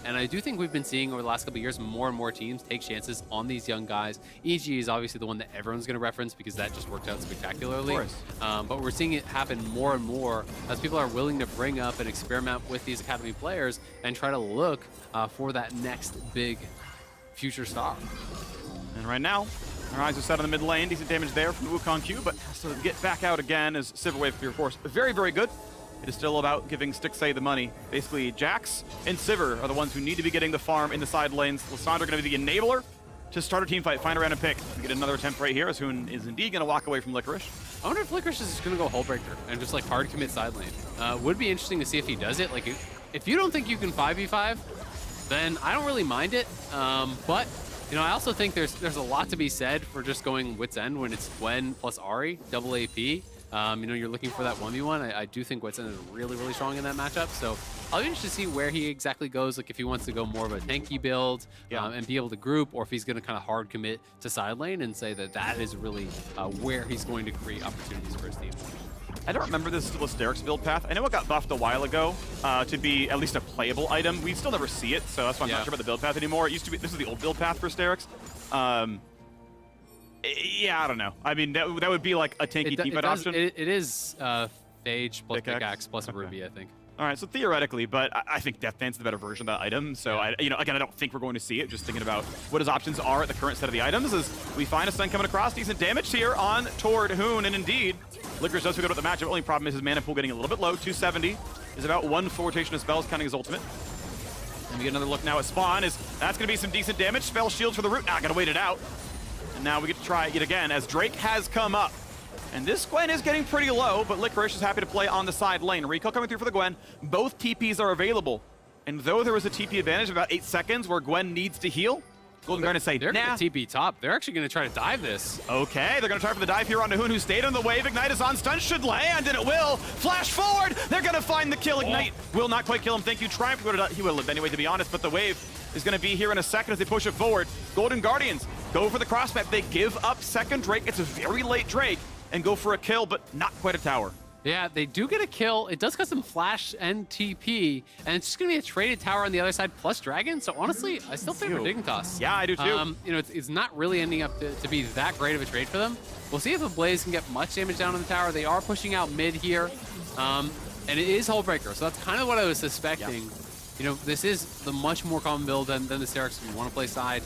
And I do think we've been seeing over the last couple of years more and more teams take chances on these young guys. eXyu is obviously the one that everyone's going to reference because that just worked out spectacularly. Of course. But we're seeing it happen more and more as people are willing to bring up and experiment with these Academy players and try to look for that next big future star. And right now, our eyes are set on the mid lane. Decent damage there from the Wukong Q, but has to get back out again as Sivir Wave Fear Force. Very, very good. It is still about giving Stixxay the money. Basically, Jax and Sivir are the ones who need to be getting the farm in the side lanes. Lissandra going to be the enabler to start a team fight, find a random pick. We get another attempt right here as Hoon is indeed going to walk away from Licorice. I wonder if Licorice is just going to go Hullbreaker and just like hard commit side lane. Would be interesting to see if he does it. Like, if you don't think you can 5v5, then I don't really mind it. But you know, I also think there's a lot to be said for just going Wit's End when it's Gwen plus Ahri, double AP. You know, you're looking for that 1v1. I do think Wit's End is really, really strong in that matchup. So I'll be interested to see where he exactly goes, like if he wants to go more of a tanky build and be able to group, or if he's going to kind of hard commit to side lane and say that that is really where he's going to create opportunities for his team. I don't remember this Alistar's build path. I know it got buffed a while ago to be at least a playable item. We still never see it, so that's why I'm not sure about the build path anymore. It used to be, this is the old build path for Sterix. Yeah, I don't know. I mean, that would be like a tanky teamfight option. It is Phage plus Pickaxe plus a Ruby, I think. All right, so theoretically, but I think Death Dance is the better version of that item. So, you know, again, I don't think we're going to see it. Just thinking about what his options are at the current set of the items as we find a stun coming across. Decent damage here on toward Hoon, and indeed, Licorice does figure out the matchup. Only problem is his mana pool getting a little bit low. 270 is about 1 full rotation of spells, counting his ultimate. And we get another look now at Spawn. That's going to be some decent damage. Spell shields for the root. Not going to wait it out. And now we get to try it yet again as Drake has come up. And this Gwen is getting pretty low, but Licorice is happy to play on the side lane. Recall coming through for the Gwen. Both TPs are available. And though there was a TP advantage of about 8 seconds where Gwen needs to heal, Golden Guardians say, they're going to TP top. They're actually going to try to dive this. Okay, they're going to try for the dive here on Hoon, who stayed on the wave. Ignite is on stun, should land, and it will. Flash forward, they're going to find the kill. Ignite will not quite kill him. Thank you, Triumph. He would have lived anyway, to be honest, but the wave is going to be here in a second as they push it forward. Golden Guardians go for the crossmap. They give up second Drake. It's a very late Drake, and go for a kill, but not quite a tower. Yeah, they do get a kill. It does cut some flash and TP, and it's just going to be a traded tower on the other side plus dragon. So honestly, I still favor Dignitas. Yeah, I do too. You know, it's not really ending up to be that great of a trade for them. We'll see if Ablaze can get much damage down on the tower. They are pushing out mid here, and it is Hullbreaker, so that's kind of what I was suspecting. You know, this is the much more common build than the Sterix. You want to play side.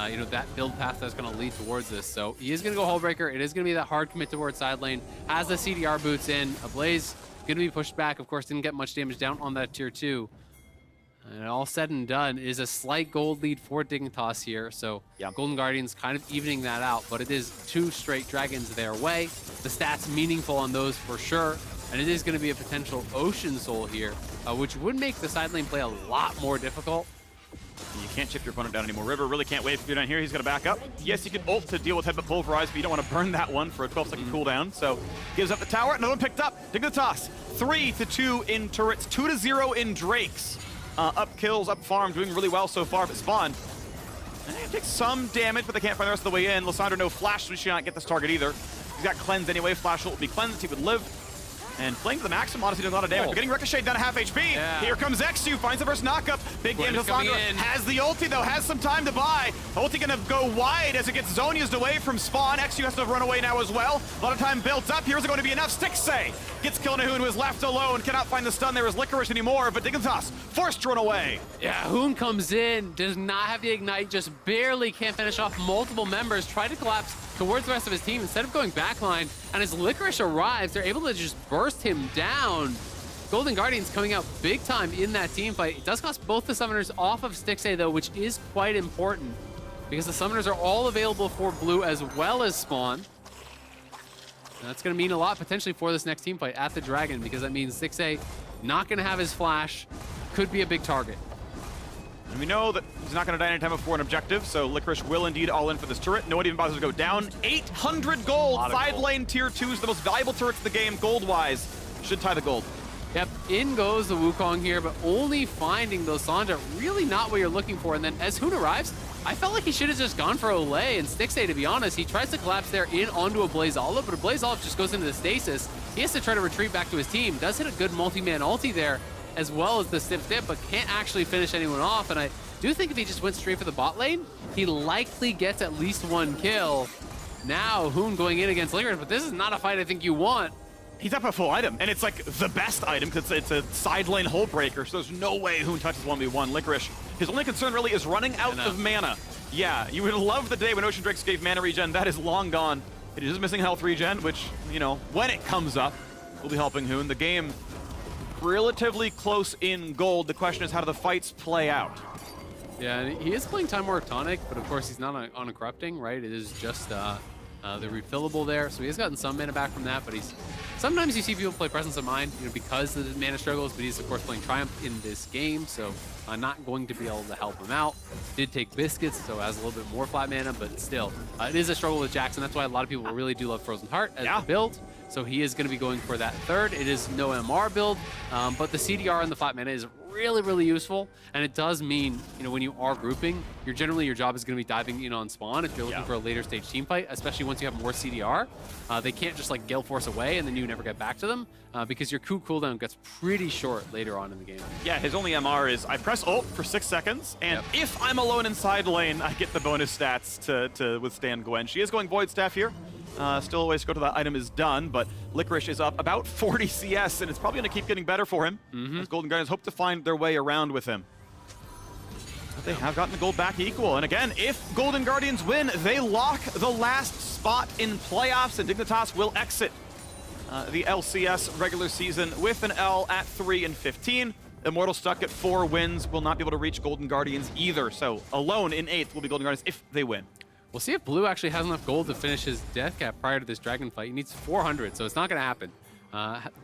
You know, that build path that's going to lead towards this. So he is going to go Hullbreaker. It is going to be that hard commit towards side lane. Has the CDR boots in. Ablaze going to be pushed back. Of course, didn't get much damage down on that tier 2. And all said and done is a slight gold lead for Dignitas here. So Golden Guardians kind of evening that out, but it is 2 straight dragons their way. The stats meaningful on those for sure. And it is going to be a potential Ocean Soul here, which would make the side lane play a lot more difficult. You can't chip your opponent down anymore. River really can't wait for you down here. He's going to back up. Yes, you can ult to deal with Headbutt Pulverize, but you don't want to burn that one for a 12-second cooldown. So gives up the tower. Another one picked up. Dignitas, 3-2 in turrets, 2-0 in Drakes. Up kills, up farm, doing really well so far, but Spawn takes some damage, but they can't find the rest of the way in. Lissandra, no flash, so she should not get this target either. He's got cleansed anyway. Flash ult will be cleansed. He would live. And playing to the maximum, honestly, does a lot of damage. But getting ricocheted down to half HP. Yeah. Here comes eXyu, finds the first knockup. Big Gwen game is to coming Lissandra. in. Has the ulti, though, has some time to buy. Ulti gonna go wide as it gets Zonia's away from spawn. eXyu has to run away now as well. A lot of time built up. Here's going to be enough. Stixxay gets killed. Hoon, who is left alone. Cannot find the stun there as Licorice anymore, but Dignitas forced to run away. Yeah, Hoon comes in, does not have the ignite, just barely can't finish off multiple members, try to collapse towards the rest of his team instead of going backline. And as Licorice arrives, they're able to just burst him down. Golden Guardians coming out big time in that team fight. It does cost both the summoners off of Stixxay though, which is quite important because the summoners are all available for blue as well as spawn. And that's going to mean a lot potentially for this next team fight at the Dragon because that means Stixxay not going to have his flash, could be a big target. And we know that he's not going to die anytime before an objective, so Licorice will indeed all in for this turret. No one even bothers to go down. 800 gold. Side lane tier 2 is the most valuable turrets in the game, gold-wise. Should tie the gold. Yep, in goes the Wukong here, but only finding the Lissandra, really not what you're looking for. And then as Hoon arrives, I felt like he should have just gone for Olleh and Stixxay, to be honest. He tries to collapse there in onto Ablaze Olive, but Ablaze Olive just goes into the stasis. He has to try to retreat back to his team. Does hit a good multi-man ulti there, as well as the stip, but can't actually finish anyone off. And I do think if he just went straight for the bot lane, he likely gets at least one kill. Now Hoon going in against Licorice, but this is not a fight I think you want. He's up a full item, and it's like the best item because it's a side lane hole breaker, so there's no way Hoon touches 1v1 Licorice. His only concern really is running out of mana. Yeah, you would love the day when Ocean Drakes gave mana regen. That is long gone. It is missing health regen, which, you know, when it comes up, will be helping Hoon. The game relatively close in gold. The question is, how do the fights play out? Yeah, and he is playing Time Warp Tonic, but of course he's not on a corrupting, right? It is just the refillable there, so he has gotten some mana back from that, but he's sometimes you see people play Presence of Mind, you know, because of the mana struggles, but he's of course playing Triumph in this game, so not going to be able to help him out. Did take Biscuits, so has a little bit more flat mana, but still, it is a struggle with Jackson. That's why a lot of people really do love Frozen Heart as a build. So he is going to be going for that third. It is no MR build, but the CDR and the flat mana is really, really useful. And it does mean, you know, when you are grouping, your job is going to be diving in on spawn if you're looking for a later stage team fight, especially once you have more CDR. They can't just like Gale Force away and then you never get back to them because your Q cooldown gets pretty short later on in the game. Yeah, his only MR is I press ult for 6 seconds, and if I'm alone inside lane, I get the bonus stats to withstand Gwen. She is going Void Staff here. Still a ways to go to that item is done, but Licorice is up about 40 CS, and it's probably going to keep getting better for him as Golden Guardians hope to find their way around with him. But they have gotten the gold back equal, and again, if Golden Guardians win, they lock the last spot in playoffs, and Dignitas will exit the LCS regular season with an L at 3-15. Immortal stuck at 4 wins will not be able to reach Golden Guardians either, so alone in 8th will be Golden Guardians if they win. We'll see if Blue actually has enough gold to finish his death cap prior to this Dragon fight. He needs 400, so it's not going to happen.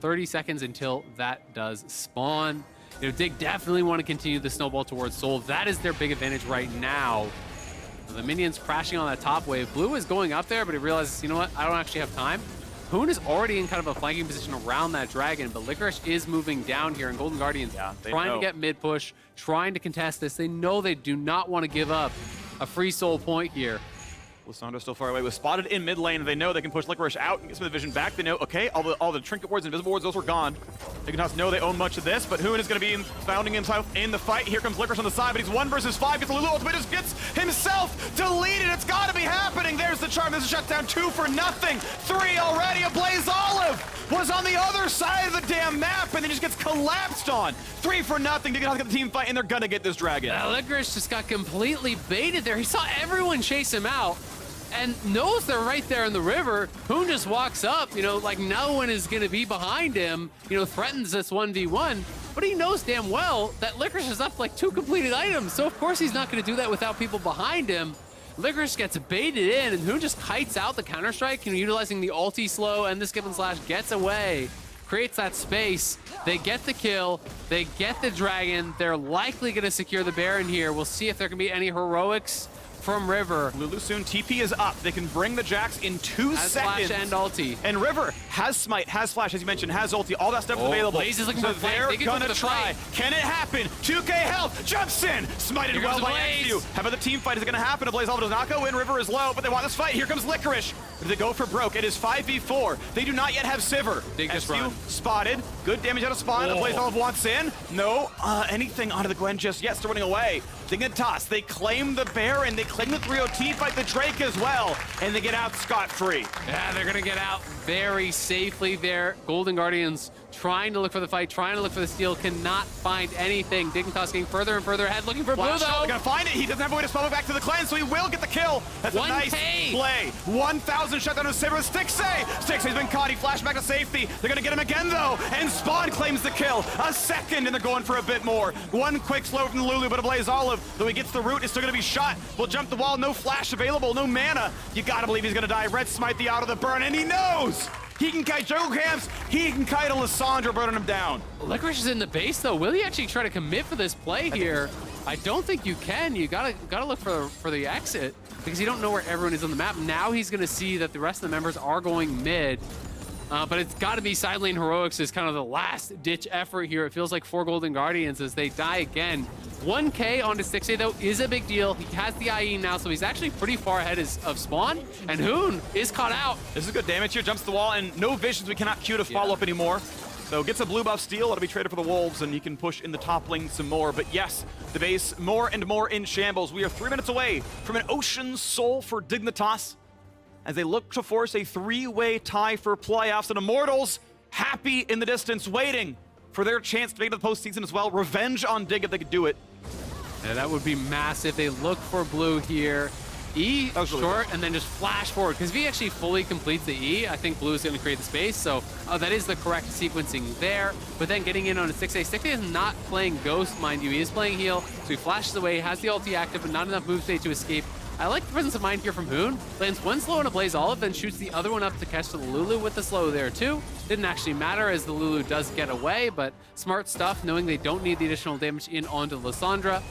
30 seconds until that does spawn. You know, Dig definitely want to continue the snowball towards Soul. That is their big advantage right now. The minions crashing on that top wave. Blue is going up there, but he realizes, you know what? I don't actually have time. Hoon is already in kind of a flanking position around that Dragon, but Licorice is moving down here, and Golden Guardians trying to get mid push, trying to contest this. They know they do not want to give up a free soul point here. Lissandra still far away, was spotted in mid lane. They know they can push Licorice out and get some of the vision back. They know, okay, all the trinket wards and invisible wards, those were gone. Dignitas know they own much of this, but Hoon is going to be founding himself in the fight. Here comes Licorice on the side, but he's 1 versus 5. Gets the Lulu ultimate, just gets himself deleted. It's got to be happening. There's the charm. There's a shutdown. 2 for nothing. 3 already. Ablaze Olive was on the other side of the damn map, and then just gets collapsed on. 3 for nothing. Dignitas get the team fight, and they're going to get this Dragon. Licorice just got completely baited there. He saw everyone chase him out and knows they're right there in the river. Hoon just walks up, you know, like no one is going to be behind him, you know, threatens this 1v1, but he knows damn well that Licorice is up like 2 completed items, so of course he's not going to do that without people behind him. Licorice gets baited in, and Hoon just kites out the counter-strike, you know, utilizing the ulti slow, and the skip and slash gets away, creates that space. They get the kill, they get the Dragon. They're likely going to secure the Baron here. We'll see if there can be any heroics from River. Lulu soon, TP is up. They can bring the Jax in 2 Has seconds. flash and ulti. And River has smite, has flash, as you mentioned, has ulti. All that stuff is available. Blaze is looking so for a flank. they're They could go gonna for the try. flank. Can it happen? 2K health, jumps in, smited Here well comes by Ablaze. eXyu. How about the team fight? Is it gonna happen? Ablaze Olive does not go in. River is low, but they want this fight. Here comes Licorice. They go for broke. It is 5v4. They do not yet have Sivir. Dignitas eXyu run. spotted. Good damage out of spawn. Ablaze Olive wants in. No, anything onto the Gwen just yet. Still running away. Dignitas, they claim the Baron. They claim the 3OT fight the Drake as well. And they get out scot-free. Yeah, they're gonna get out very safely there. Golden Guardians trying to look for the fight, trying to look for the steal, cannot find anything. Dignitas getting further and further ahead, looking for blue Flash out, though. they're gonna find it. He doesn't have a way to spell it back to the clan, so he will get the kill. That's a 1K. nice play. 1,000 shutdown of Sivir. Stixxay. Stixxay's been caught. He flashed back to safety. They're gonna get him again though, and Spawn claims the kill. A second, and they're going for a bit more. One quick slow from Lulu, but Ablaze Olive, though he gets the root, is still gonna be shot. Will jump the wall. No flash available. No mana. You gotta believe he's gonna die. Red smite the out of the burn, and he knows. He can kite jungle camps. He can kite a Lissandra, burning him down. Licorice is in the base though. Will he actually try to commit for this play here? I don't think you can. You gotta look for the exit because you don't know where everyone is on the map. Now he's gonna see that the rest of the members are going mid. But it's got to be side lane heroics is kind of the last ditch effort here. It feels like 4 Golden Guardians as they die again. 1K onto Stixxay though is a big deal. He has the IE now, so he's actually pretty far ahead of Spawn. And Hoon is caught out. This is good damage here. Jumps the wall and no visions. We cannot Q to follow up anymore. So gets a blue buff steal. It'll be traded for the Wolves, and he can push in the top lane some more. But yes, the base more and more in shambles. We are 3 minutes away from an Ocean Soul for Dignitas, as they look to force a 3-way tie for playoffs. And Immortals, happy in the distance, waiting for their chance to make it to the postseason as well. Revenge on Dig if they could do it. Yeah, that would be massive. They look for blue here. E That was really short and then just flash forward. Because if he actually fully completes the E, I think blue is going to create the space. So that is the correct sequencing there. But then getting in on a Stixxay. Stixxay is not playing Ghost, mind you. He is playing heal. So he flashes away, has the ulti active, but not enough move state to escape. I like the presence of mind here from Hoon. Lands one slow on Ablaze Olive, then shoots the other one up to catch the Lulu with the slow there too. Didn't actually matter as the Lulu does get away, but smart stuff knowing they don't need the additional damage in onto Lissandra.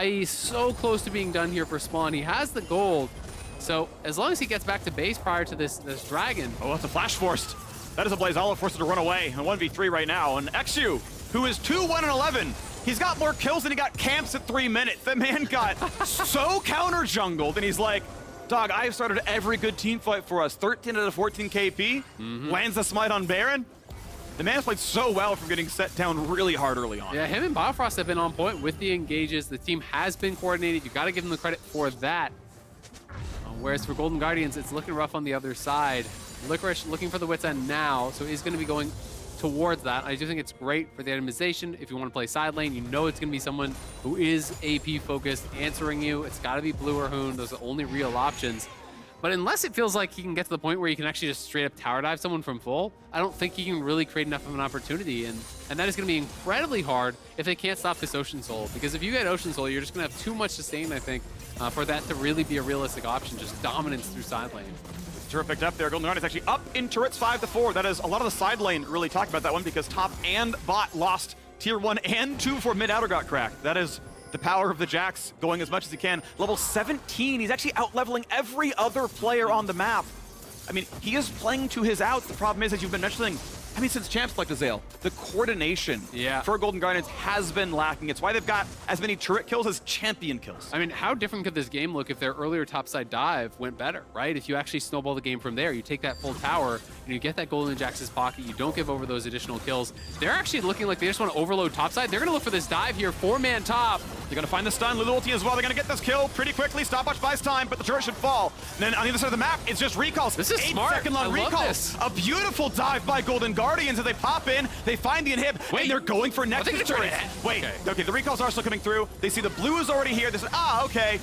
IE so close to being done here for Spawn. He has the gold. So as long as he gets back to base prior to this dragon. Oh, that's a flash forced. That is Ablaze Olive forced to run away. And 1v3 right now. And eXyu, who is 2-1-11. He's got more kills than he got camps at 3 minutes. The man got so counter jungled, and he's like, dog, I've started every good team fight for us. 13 out of 14 KP, lands the smite on Baron. The man's played so well from getting set down really hard early on. Yeah, him and Biofrost have been on point with the engages. The team has been coordinated. You got to give them the credit for that. Whereas for Golden Guardians, it's looking rough on the other side. Licorice looking for the wit's end now, so he's going to be going towards that. I do think it's great for the itemization. If you want to play side lane, you know it's going to be someone who is AP focused answering you. It's got to be Blue or Hoon. Those are the only real options. But unless it feels like he can get to the point where he can actually just straight up tower dive someone from full, I don't think he can really create enough of an opportunity. And that is going to be incredibly hard if they can't stop this Ocean Soul. Because if you get Ocean Soul, you're just going to have too much sustain, I think, for that to really be a realistic option. Just dominance through side lane. Turret picked up there. Golden Guardians actually up in turrets 5-4. That is a lot of the side lane really talked about that one because top and bot lost tier 1 and 2 before mid outer got cracked. That is the power of the Jax going as much as he can. Level 17, he's actually out-leveling every other player on the map. I mean, he is playing to his outs. The problem is, as you've been mentioning, I mean, since champs like Azael, the coordination for Golden Guardians has been lacking. It's why they've got as many turret kills as champion kills. I mean, how different could this game look if their earlier topside dive went better, right? If you actually snowball the game from there, you take that full tower, and you get that gold in Jax's pocket, you don't give over those additional kills. They're actually looking like they just want to overload topside. They're going to look for this dive here, 4-man top. They're going to find the stun, Lulu ulti as well. They're going to get this kill pretty quickly. Stopwatch buys time, but the turret should fall. And then on the other side of the map, it's just recalls. This is smart. 8-second long I love recalls. this. A beautiful dive by Golden Guardians as they pop in. They find the inhib, and they're going for next turret. Wait, okay, the recalls are still coming through. They see the blue is already here. They say, okay.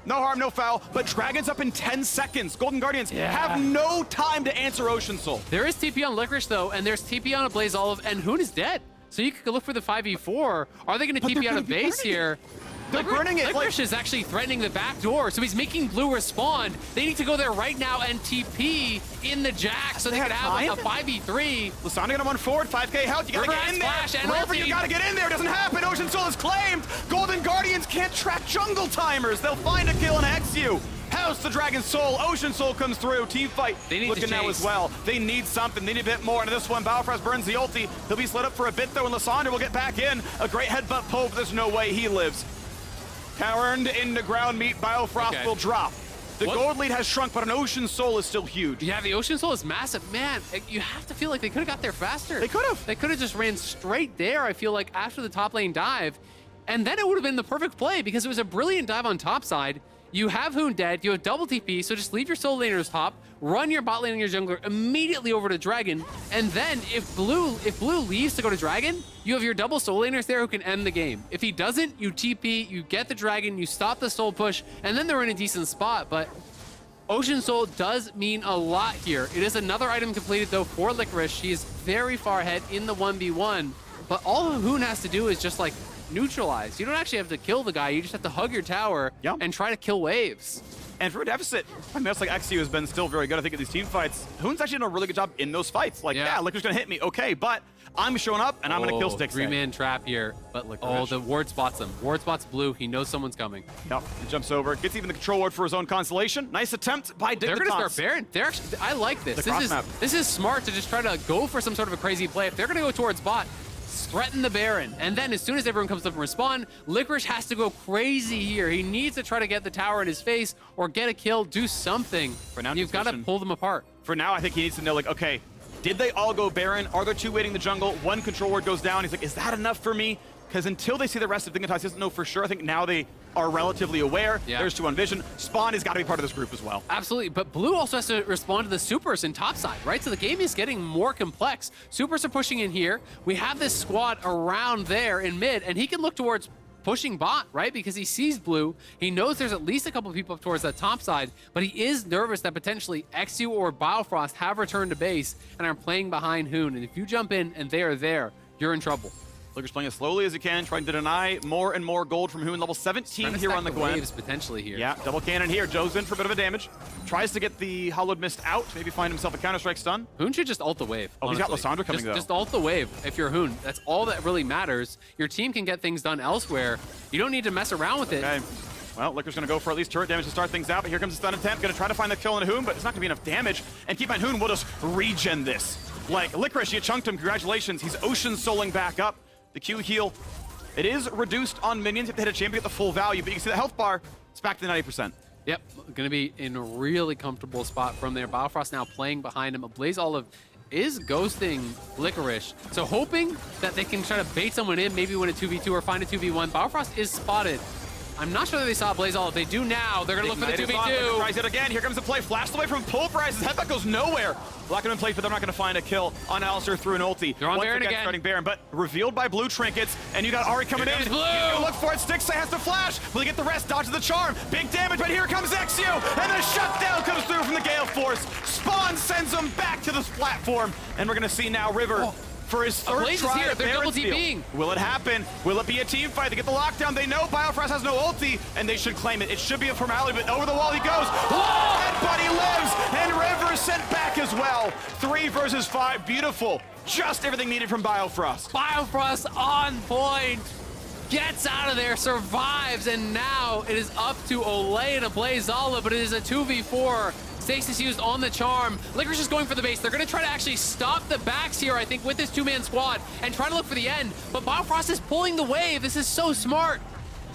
No harm, no foul, but Dragon's up in 10 seconds. Golden Guardians have no time to answer Ocean Soul. There is TP on Licorice, though, and there's TP on Ablaze Olive, and Hoon is dead. So you could look for the 5v4. Are they going to TP out of base here? They're burning it. Licorice is actually threatening the back door, so he's making blue respond. They need to go there right now and TP in the Jax so they can have like a 5v3. Lissandra gonna run forward, 5k health. You gotta get in there. River, you gotta get in there. It doesn't happen. Ocean Soul is claimed. Golden Guardians can't track jungle timers. They'll find a kill in eXyu. House the Dragon Soul, Ocean Soul comes through. Team fight They need looking to now chase. as well. They need something. They need a bit more. And this one, Biofrost burns the ulti. He'll be slid up for a bit though, and Lissandra will get back in. A great headbutt pull, but there's no way he lives. Turned into ground meat. Biofrost will drop. The gold lead has shrunk, but an Ocean Soul is still huge. Yeah, the Ocean Soul is massive. Man, you have to feel like they could have got there faster. They could have. They could have just ran straight there, I feel like, after the top lane dive. And then it would have been the perfect play because it was a brilliant dive on top side. You have Hoon dead, you have double TP, so just leave your soul laners top, run your bot lane and your jungler immediately over to Dragon, and then if blue leaves to go to Dragon, you have your double soul laners there who can end the game. If he doesn't, you TP, you get the Dragon, you stop the soul push, and then they're in a decent spot. But Ocean Soul does mean a lot here. It is another item completed though for Licorice. She is very far ahead in the 1v1, but all Hoon has to do is just like neutralize. You don't actually have to kill the guy, you just have to hug your tower and try to kill waves. And for a deficit, I mean, that's like eXyu has been still very good, I think, at these team fights. Hoon's actually done a really good job in those fights. Like, yeah, Licorice gonna hit me, okay, but I'm showing up and I'm gonna kill Stixxay. Three-man trap here, but Licorice. The ward spots him. Ward spots blue, he knows someone's coming. Yep, he jumps over, gets even the control ward for his own constellation. Nice attempt by Dignitas. They're gonna start Baron. They're actually, I like this. This is smart to just try to go for some sort of a crazy play. If they're gonna go towards bot, threaten the Baron, and then as soon as everyone comes up and respond, Licorice has to go crazy here. He needs to try to get the tower in his face or get a kill, do something. For now, you've got to pull them apart. For now, I think he needs to know, like, okay, did they all go Baron? Are there two waiting the jungle? One control ward goes down. He's like, is that enough for me? Because until they see the rest of Dignitas, he doesn't know for sure. I think now they are relatively aware. There's two on vision. Spawn has got to be part of this group as well. Absolutely, but blue also has to respond to the supers in topside, right? So the game is getting more complex. Supers are pushing in here. We have this squad around there in mid, and he can look towards pushing bot, right? Because he sees blue. He knows there's at least a couple people up towards that top side, but he is nervous that potentially eXyu or Biofrost have returned to base and are playing behind Hoon. And if you jump in and they are there, you're in trouble. Licorice playing as slowly as he can, trying to deny more and more gold from Hoon. Level 17 here on the Gwen. Waves potentially here. Yeah, double cannon here. Joe's in for a bit of a damage. Tries to get the Hollowed Mist out, maybe find himself a Counter-Strike stun. Hoon should just ult the wave. Oh, honestly. he's got Lissandra coming though. Just ult the wave if you're Hoon. That's all that really matters. Your team can get things done elsewhere. You don't need to mess around with it. Okay. Well, Licorice gonna go for at least turret damage to start things out, but here comes the stun attempt. Gonna try to find the kill on Hoon, but it's not gonna be enough damage. And keep in mind, Hoon will just regen this. Like, Licorice, you chunked him, congratulations. He's Ocean Souling back up. The Q heal, it is reduced on minions if they hit a champion at the full value, but you can see the health bar, it's back to 90%. Yep, gonna be in a really comfortable spot from there. Biofrost now playing behind him. Ablaze Olive is ghosting Licorice, so hoping that they can try to bait someone in, maybe win a 2v2 or find a 2v1. Biofrost is spotted. I'm not sure that they saw Ablaze Olive. They do now. They're gonna look for the 2v2. Tries it again. Here comes the play. Flashed away from Pulverize. His headbutt goes nowhere. Lock him in place, but they're not gonna find a kill on Alistar through an ulti. They're on Baron again. Starting Baron, but revealed by blue trinkets, and you got Ahri coming in. Blue. He's gonna look for it. Stixxay has to flash. Will he get the rest? Dodges the charm. Big damage, but here comes eXyu, and the shutdown comes through from the Gale Force. Spawn sends him back to this platform, and we're gonna see now River. For his third Ablaze try is here. at They're Baron double steal. TPing. Will it happen? Will it be a team fight? They get the lockdown. They know Biofrost has no ulti, and they should claim it. It should be a formality, but over the wall he goes. Headbutt, he lives, and River sent back as well. 3 versus 5. Beautiful. Just everything needed from Biofrost. Biofrost on point. Gets out of there, survives, and now it is up to Olleh and Ablaze Olive, but it is a 2v4. Stasis used on the charm. Licorice is going for the base. They're going to try to actually stop the backs here, I think, with this two-man squad and try to look for the end. But Biofrost is pulling the wave. This is so smart.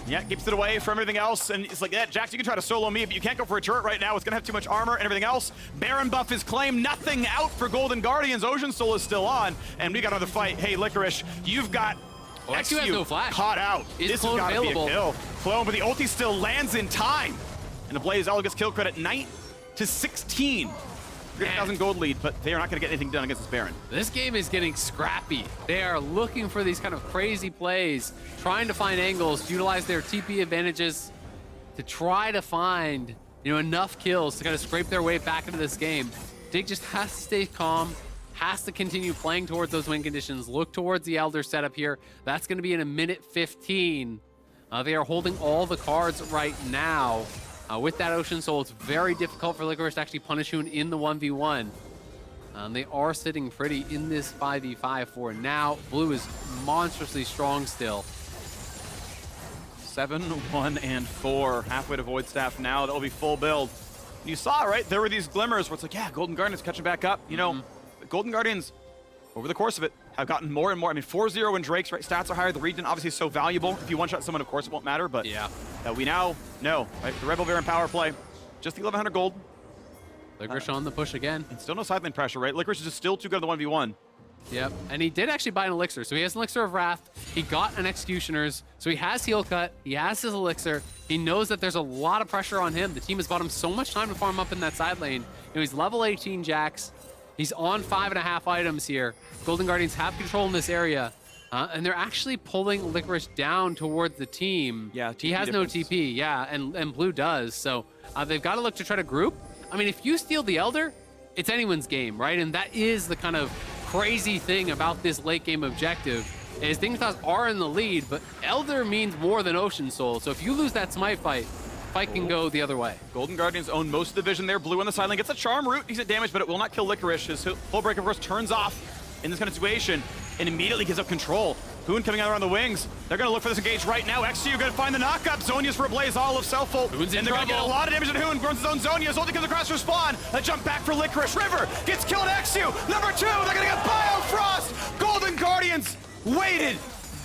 Yeah, keeps it away from everything else, and it's like, yeah, Jax, you can try to solo me, but you can't go for a turret right now. It's gonna have too much armor and everything else. Baron buff is claimed, nothing out for Golden Guardians. Ocean Soul is still on, and we got another fight. Hey, Licorice, you've got eXyu has no flash. Caught out. Is this has clone got to be a available? kill. Clone, but the ulti still lands in time. And Ablaze Olive gets kill credit 9 to 16. 3,000 gold lead, but they are not going to get anything done against this Baron. This game is getting scrappy. They are looking for these kind of crazy plays, trying to find angles, utilize their TP advantages to try to find, you know, enough kills to kind of scrape their way back into this game. Dig just has to stay calm, has to continue playing towards those win conditions, look towards the Elder setup here. That's going to be in a minute 15. They are holding all the cards right now. With that Ocean Soul, it's very difficult for Licorice to actually punish Hoon in the 1v1. They are sitting pretty in this 5v5 for now. Blue is monstrously strong still. 7, 1, and 4. Halfway to Void Staff now. That'll be full build. You saw, right? There were these glimmers where it's like, yeah, Golden Guardians catching back up. You know, the Golden Guardians, over the course of it, have gotten more and more. I mean, 4-0 when Drake's stats are higher. The regen obviously is so valuable. If you one-shot someone, of course, it won't matter. But yeah, we now know, right? The Rebel Baron power play, just the 1100 gold. Licorice on the push again. And still no sideline pressure, right? Licorice is just still too good at the 1v1. Yep, and he did actually buy an elixir. So he has an elixir of wrath. He got an executioner's. So he has heal cut. He has his elixir. He knows that there's a lot of pressure on him. The team has bought him so much time to farm up in that side lane. You know, he's level 18 Jax. He's on 5.5 items here. Golden Guardians have control in this area. And they're actually pulling Licorice down towards the team. Yeah, he has no TP. Yeah, and Blue does. So they've got to look to try to group. I mean, if you steal the Elder, it's anyone's game, right? And that is the kind of crazy thing about this late game objective is Dignitas are in the lead, but Elder means more than Ocean Soul. So if you lose that Smite fight can go the other way. Golden Guardians own most of the vision there. Blue on the side lane gets a charm root, decent damage, but it will not kill Licorice. His full break, of course, turns off in this kind of situation and immediately gives up control. Hoon coming out around the wings. They're going to look for this engage right now. eXyu going to find the knock-up. Zonia's for Ablaze Olive, self-ult. Hoon's in and they're going to get a lot of damage at Hoon. Burns his own Zonia. Ulti comes across for spawn. A jump back for Licorice. River gets killed eXyu. Number 2, they're going to get Biofrost. Golden Guardians waited,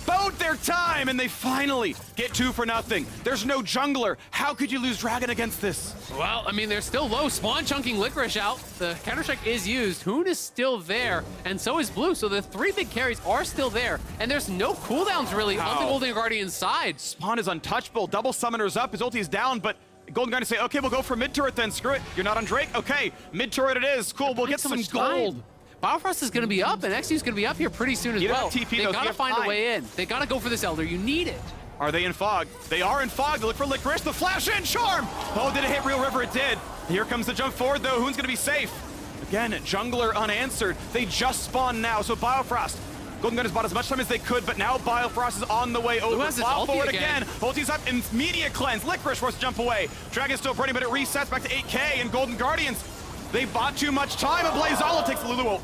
bode their time, and they finally get 2-0. There's no jungler. How could you lose Dragon against this? Well, I mean, they're still low. Spawn chunking Licorice out. The counter-strike is used. Hoon is still there, and so is Blue. So the 3 big carries are still there, and there's no cooldowns really on the Golden Guardians side. Spawn is untouchable. Double summoners up. His ulti is down, but Golden Guardians say, okay, we'll go for mid-turret then. Screw it. You're not on Drake? Okay, mid-turret it is. Cool, we'll get some gold. Biofrost is going to be up, and eXyu's going to be up here pretty soon as well. TP, they got to find a way in. They got to go for this Elder. You need it. Are they in fog? They are in fog. They look for Licorice. The flash in. Charm. Oh, did it hit Real River? It did. Here comes the jump forward, though. Hoon's going to be safe. Again, jungler unanswered. They just spawned now, so Biofrost. Golden Guardians bought as much time as they could, but now Biofrost is on the way over. Fly forward again. Ulti's up. Immediate cleanse. Licorice forced to jump away. Dragon's still burning, but it resets back to 8K, and Golden Guardians, they bought too much time. Ablaze Olive takes the Lulu ult.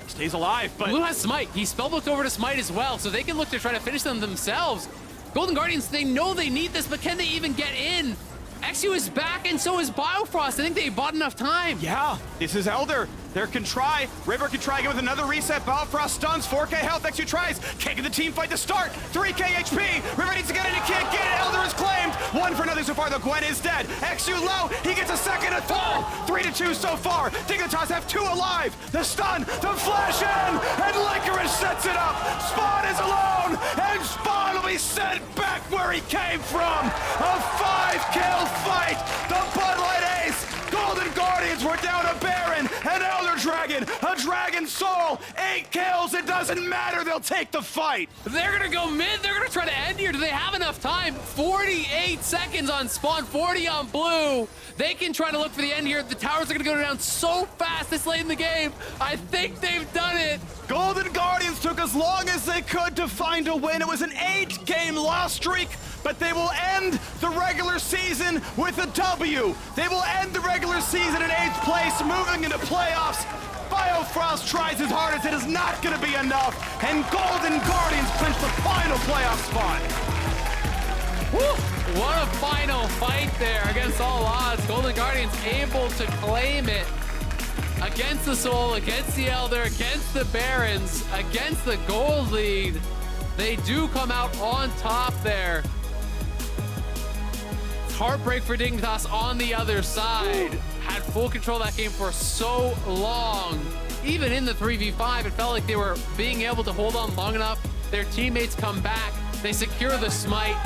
Stays alive, but Blue has Smite. He spellbooked over to Smite as well, so they can look to try to finish them themselves. Golden Guardians, they know they need this, but can they even get in? eXyu is back, and so is Biofrost. I think they bought enough time. Yeah, this is Elder. There can try. River can try again with another reset. Biofrost stuns. 4K health. eXyu tries. Can't get the team fight to start. 3K HP. River needs to get it. He can't get it. Elder is claimed. 1 for nothing so far, though. Gwen is dead. eXyu low. He gets a second to fall. 3-2 so far. Dignitas have 2 alive. The stun. The flash in. And Licorice sets it up. Spawn is alone. And Spawn will be sent back where he came from. A 5-kill fight. The Bud Light Ace. Golden Guardians were down a Baron. An Elder Dragon. A Dragon Soul. 8 kills. It doesn't matter. They'll take the fight. They're going to go mid. They're going to try to end here. Do they have enough time? 48 seconds on Spawn. 40 on Blue. They can try to look for the end here. The towers are going to go down so fast this late in the game. I think they've done it. Golden Guardians took as long as they could to find a win. It was an 8-game loss streak, but they will end the regular season with a W. They will end the regular season in 8th place, moving into playoffs. Biofrost tries his hardest. It is not going to be enough, and Golden Guardians clinch the final playoff spot. Woo! What a final fight there against all odds. Golden Guardians able to claim it. Against the Soul, against the Elder, against the Barons, against the gold lead. They do come out on top there. Heartbreak for Dignitas on the other side. Had full control of that game for so long. Even in the 3v5, it felt like they were being able to hold on long enough. Their teammates come back. They secure the Smite.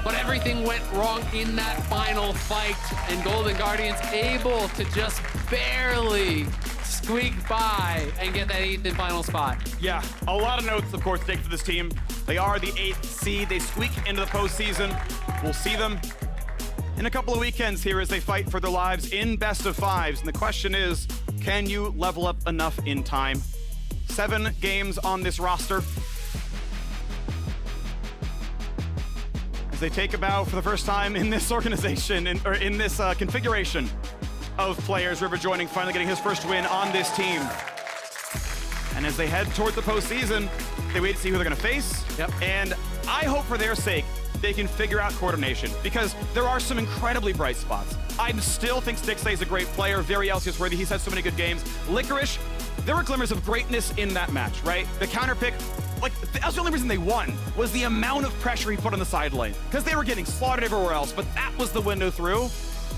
But everything went wrong in that final fight, and Golden Guardians able to just barely squeak by and get that 8th and final spot. Yeah, a lot of notes, of course, to take for this team. They are the 8th seed. They squeak into the postseason. We'll see them in a couple of weekends here as they fight for their lives in best of 5s. And the question is, can you level up enough in time? 7 games on this roster. As they take a bow for the first time in this organization, or in this configuration of players. River joining, finally getting his first win on this team. And as they head towards the postseason, they wait to see who they're going to face. Yep. And I hope for their sake, they can figure out coordination, because there are some incredibly bright spots. I still think Stixxay is a great player, very LCS worthy. He's had so many good games. Licorice, there were glimmers of greatness in that match, right? The counter pick, like, that was the only reason they won, was the amount of pressure he put on the side lane, because they were getting slaughtered everywhere else, but that was the window through.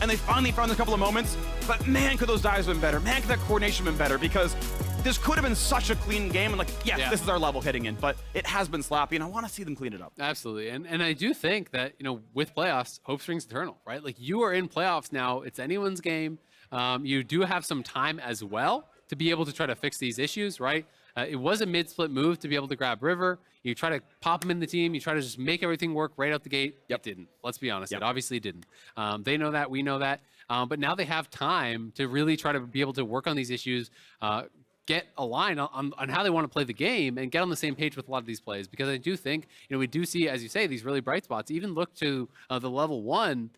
And they finally found a couple of moments, but man, could those dives have been better. Man, could that coordination have been better, because this could have been such a clean game, and like, yes, this is our level hitting in, but it has been sloppy, and I want to see them clean it up. Absolutely, and I do think that, you know, with playoffs, hope springs eternal, right? Like, you are in playoffs now, it's anyone's game. You do have some time as well to be able to try to fix these issues, right? It was a mid-split move to be able to grab River. You try to pop him in the team. You try to just make everything work right out the gate. It didn't. Let's be honest. It obviously didn't. They know that. We know that. But now they have time to really try to be able to work on these issues, get aligned on how they want to play the game, and get on the same page with a lot of these plays. Because I do think, you know, we do see, as you say, these really bright spots. Even look to the level 1.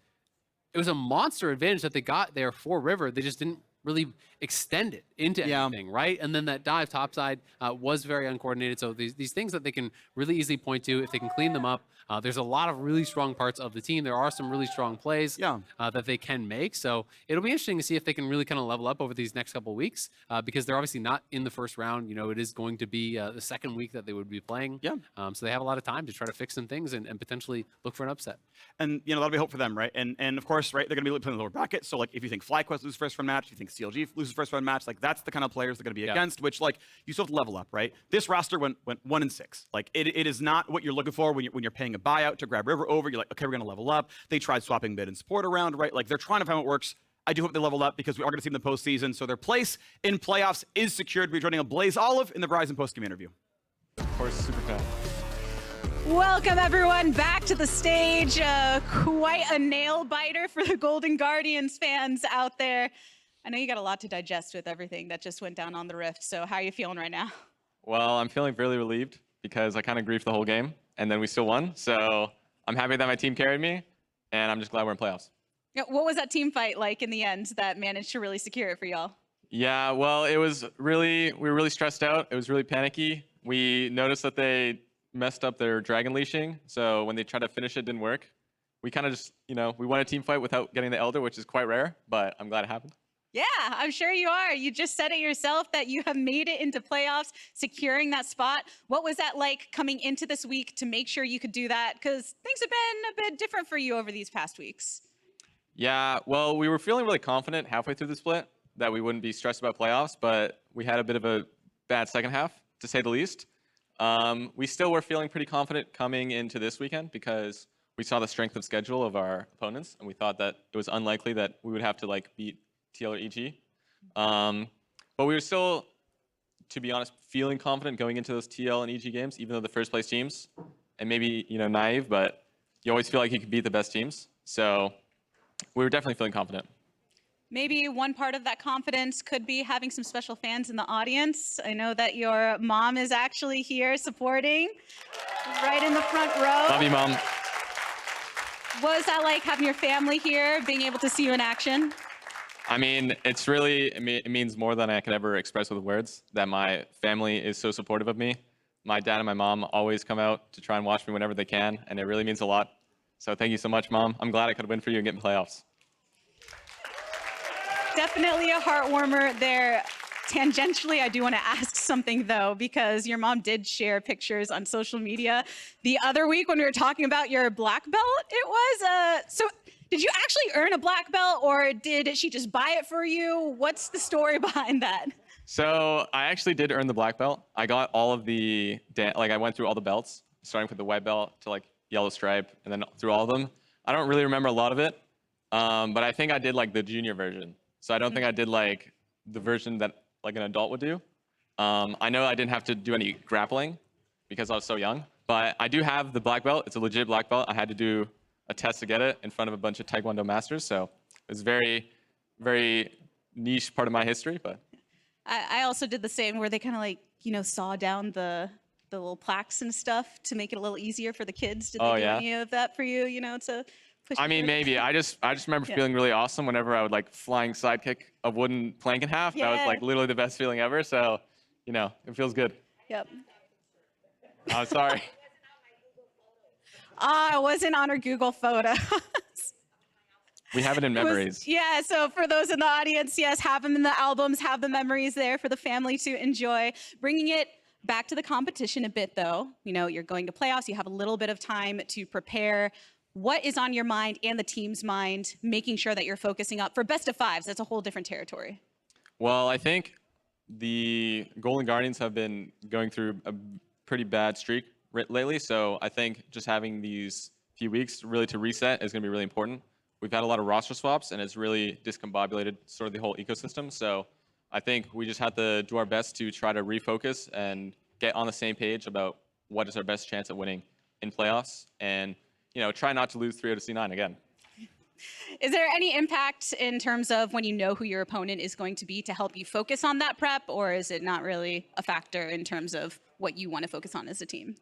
It was a monster advantage that they got there for River. They just didn't really extend it into anything, right? And then that dive topside was very uncoordinated. So these things that they can really easily point to, if they can clean them up, there's a lot of really strong parts of the team. There are some really strong plays that they can make. So it'll be interesting to see if they can really kind of level up over these next couple of weeks, because they're obviously not in the first round. You know, it is going to be the second week that they would be playing. So they have a lot of time to try to fix some things and potentially look for an upset. And, you know, that'll be hope for them, right? And of course, right, they're going to be playing the lower bracket. So, like, if you think FlyQuest loses first round match, you think CLG loses first round match, like, that's the kind of players they're going to be against, which, like, you still have to level up, right? This roster went 1-6. Like, it is not what you're looking for when you're paying a buyout to grab River over. You're like, okay, we're going to level up. They tried swapping mid and support around, right? Like, they're trying to find what works. I do hope they level up, because we are going to see them in the postseason. So their place in playoffs is secured. We're joining Ablaze Olive in the Verizon postgame interview. Of course, super fan. Welcome everyone back to the stage. Quite a nail biter for the Golden Guardians fans out there. I know you got a lot to digest with everything that just went down on the Rift. So how are you feeling right now? Well, I'm feeling really relieved, because I kind of griefed the whole game, and then we still won. So I'm happy that my team carried me, and I'm just glad we're in playoffs. Yeah, what was that team fight like in the end that managed to really secure it for y'all? Yeah, well, we were really stressed out. It was really panicky. We noticed that they messed up their dragon leashing, so when they tried to finish it, didn't work. We kind of just, you know, we won a team fight without getting the Elder, which is quite rare, but I'm glad it happened. Yeah, I'm sure you are. You just said it yourself that you have made it into playoffs, securing that spot. What was that like coming into this week to make sure you could do that? Because things have been a bit different for you over these past weeks. Yeah, well, we were feeling really confident halfway through the split that we wouldn't be stressed about playoffs, but we had a bit of a bad second half, to say the least. We still were feeling pretty confident coming into this weekend, because we saw the strength of schedule of our opponents, and we thought that it was unlikely that we would have to, like, beat TL or EG. But we were still, to be honest, feeling confident going into those TL and EG games, even though the first place teams, and maybe, you know, naive, but you always feel like you could beat the best teams. So we were definitely feeling confident. Maybe one part of that confidence could be having some special fans in the audience. I know that your mom is actually here supporting, right in the front row. Love you, Mom. What was that like, having your family here, being able to see you in action? I mean, it's really, it means more than I could ever express with words, that my family is so supportive of me. My dad and my mom always come out to try and watch me whenever they can, and it really means a lot. So thank you so much, Mom. I'm glad I could win for you and get in playoffs. Definitely a heart warmer there. Tangentially, I do want to ask something though, because your mom did share pictures on social media the other week when we were talking about your black belt. It was, so did you actually earn a black belt, or did she just buy it for you? What's the story behind that? So I actually did earn the black belt. I got all of the, I went through all the belts, starting with the white belt to like yellow stripe, and then through all of them. I don't really remember a lot of it, but I think I did like the junior version. So I don't think I did like the version that like an adult would do. I know I didn't have to do any grappling because I was so young, but I do have the black belt. It's a legit black belt. I had to do a test to get it in front of a bunch of Taekwondo masters. So it's very, very niche part of my history, but. I also did the same, where they kind of like, you know, saw down the little plaques and stuff to make it a little easier for the kids. Did they do any of that for you, you know, to push? I mean, maybe. I just remember feeling really awesome whenever I would like flying sidekick a wooden plank in half. That was like literally the best feeling ever. So, you know, it feels good. Yep. I'm sorry. It wasn't on our Google Photos. We have it in memories. Yeah, so for those in the audience, yes, have them in the albums, have the memories there for the family to enjoy. Bringing it back to the competition a bit, though. You know, you're going to playoffs, you have a little bit of time to prepare. What is on your mind and the team's mind, making sure that you're focusing up for best of fives? That's a whole different territory. Well, I think the Golden Guardians have been going through a pretty bad streak lately, so I think just having these few weeks really to reset is going to be really important. We've had a lot of roster swaps, and it's really discombobulated sort of the whole ecosystem. So I think we just have to do our best to try to refocus and get on the same page about what is our best chance at winning in playoffs, and try not to lose 3 out of C9 again. Is there any impact in terms of when you know who your opponent is going to be to help you focus on that prep, or is it not really a factor in terms of what you want to focus on as a team?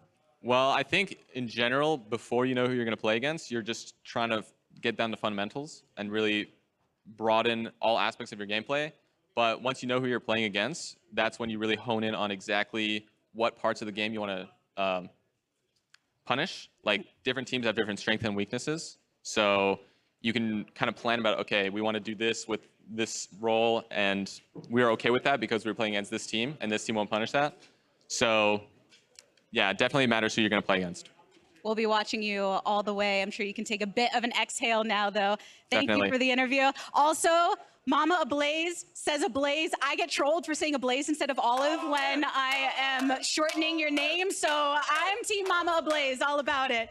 Well, I think in general, before you know who you're going to play against, you're just trying to get down to fundamentals and really broaden all aspects of your gameplay. But once you know who you're playing against, that's when you really hone in on exactly what parts of the game you want to punish. Like, different teams have different strengths and weaknesses. So you can kind of plan about, okay, we want to do this with this role, and we're okay with that because we're playing against this team, and this team won't punish that. So yeah, it definitely matters who you're going to play against. We'll be watching you all the way. I'm sure you can take a bit of an exhale now, though. Thank you for the interview. Also, Mama Ablaze says Ablaze. I get trolled for saying Ablaze instead of Olive when I am shortening your name. So I'm Team Mama Ablaze, all about it.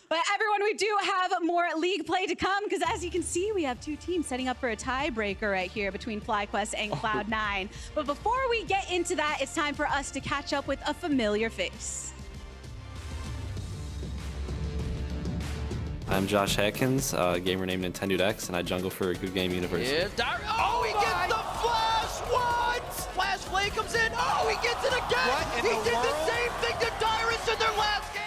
But everyone, we do have more league play to come because as you can see, we have 2 teams setting up for a tiebreaker right here between FlyQuest and Cloud9. But before we get into that, it's time for us to catch up with a familiar face. I'm Josh Hatkins, gamer named Nintendo X, and I jungle for Good Game University. Oh, he gets the flash! What? Flash play comes in. Oh, he gets it again! He did the same thing to Dyrus in their last game!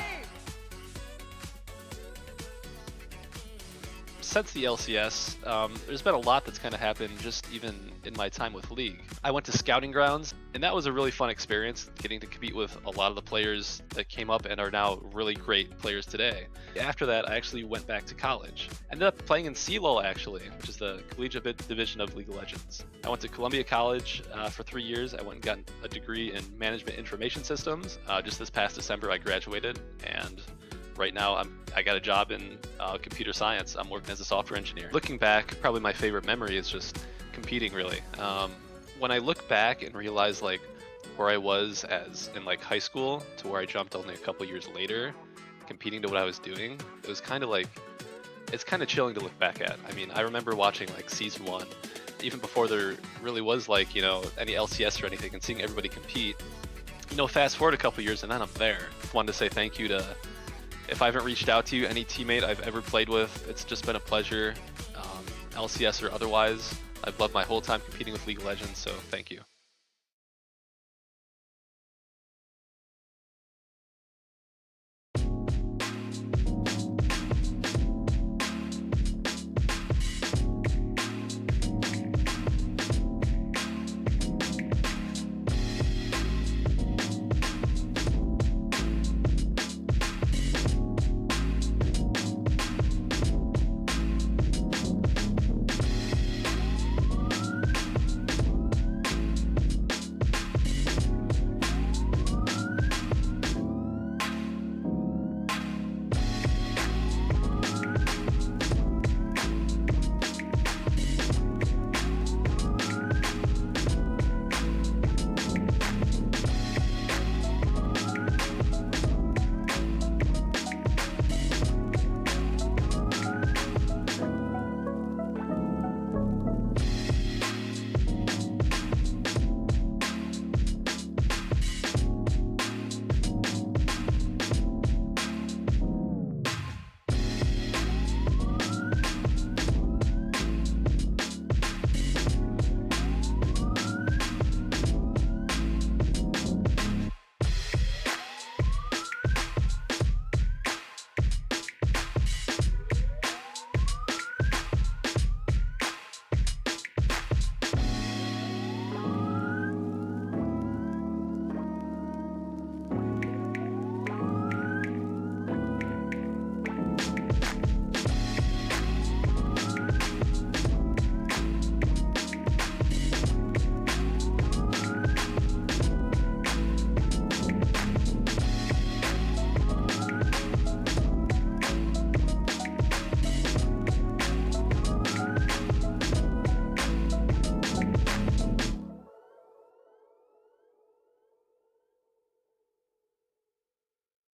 Since the LCS, there's been a lot that's kind of happened just even in my time with League. I went to Scouting Grounds, and that was a really fun experience, getting to compete with a lot of the players that came up and are now really great players today. After that, I actually went back to college. Ended up playing in CLOL actually, which is the collegiate division of League of Legends. I went to Columbia College for 3 years. I went and got a degree in Management Information Systems. Just this past December, I graduated, and right now, I got a job in computer science. I'm working as a software engineer. Looking back, probably my favorite memory is just competing, really. When I look back and realize like where I was as in like high school to where I jumped only a couple years later, competing to what I was doing, it was kind of like, it's kind of chilling to look back at. I mean, I remember watching like season 1, even before there really was like, any LCS or anything, and seeing everybody compete. Fast forward a couple years and then I'm there. Wanted to say thank you to, if I haven't reached out to you, any teammate I've ever played with, it's just been a pleasure, LCS or otherwise. I've loved my whole time competing with League of Legends, so thank you.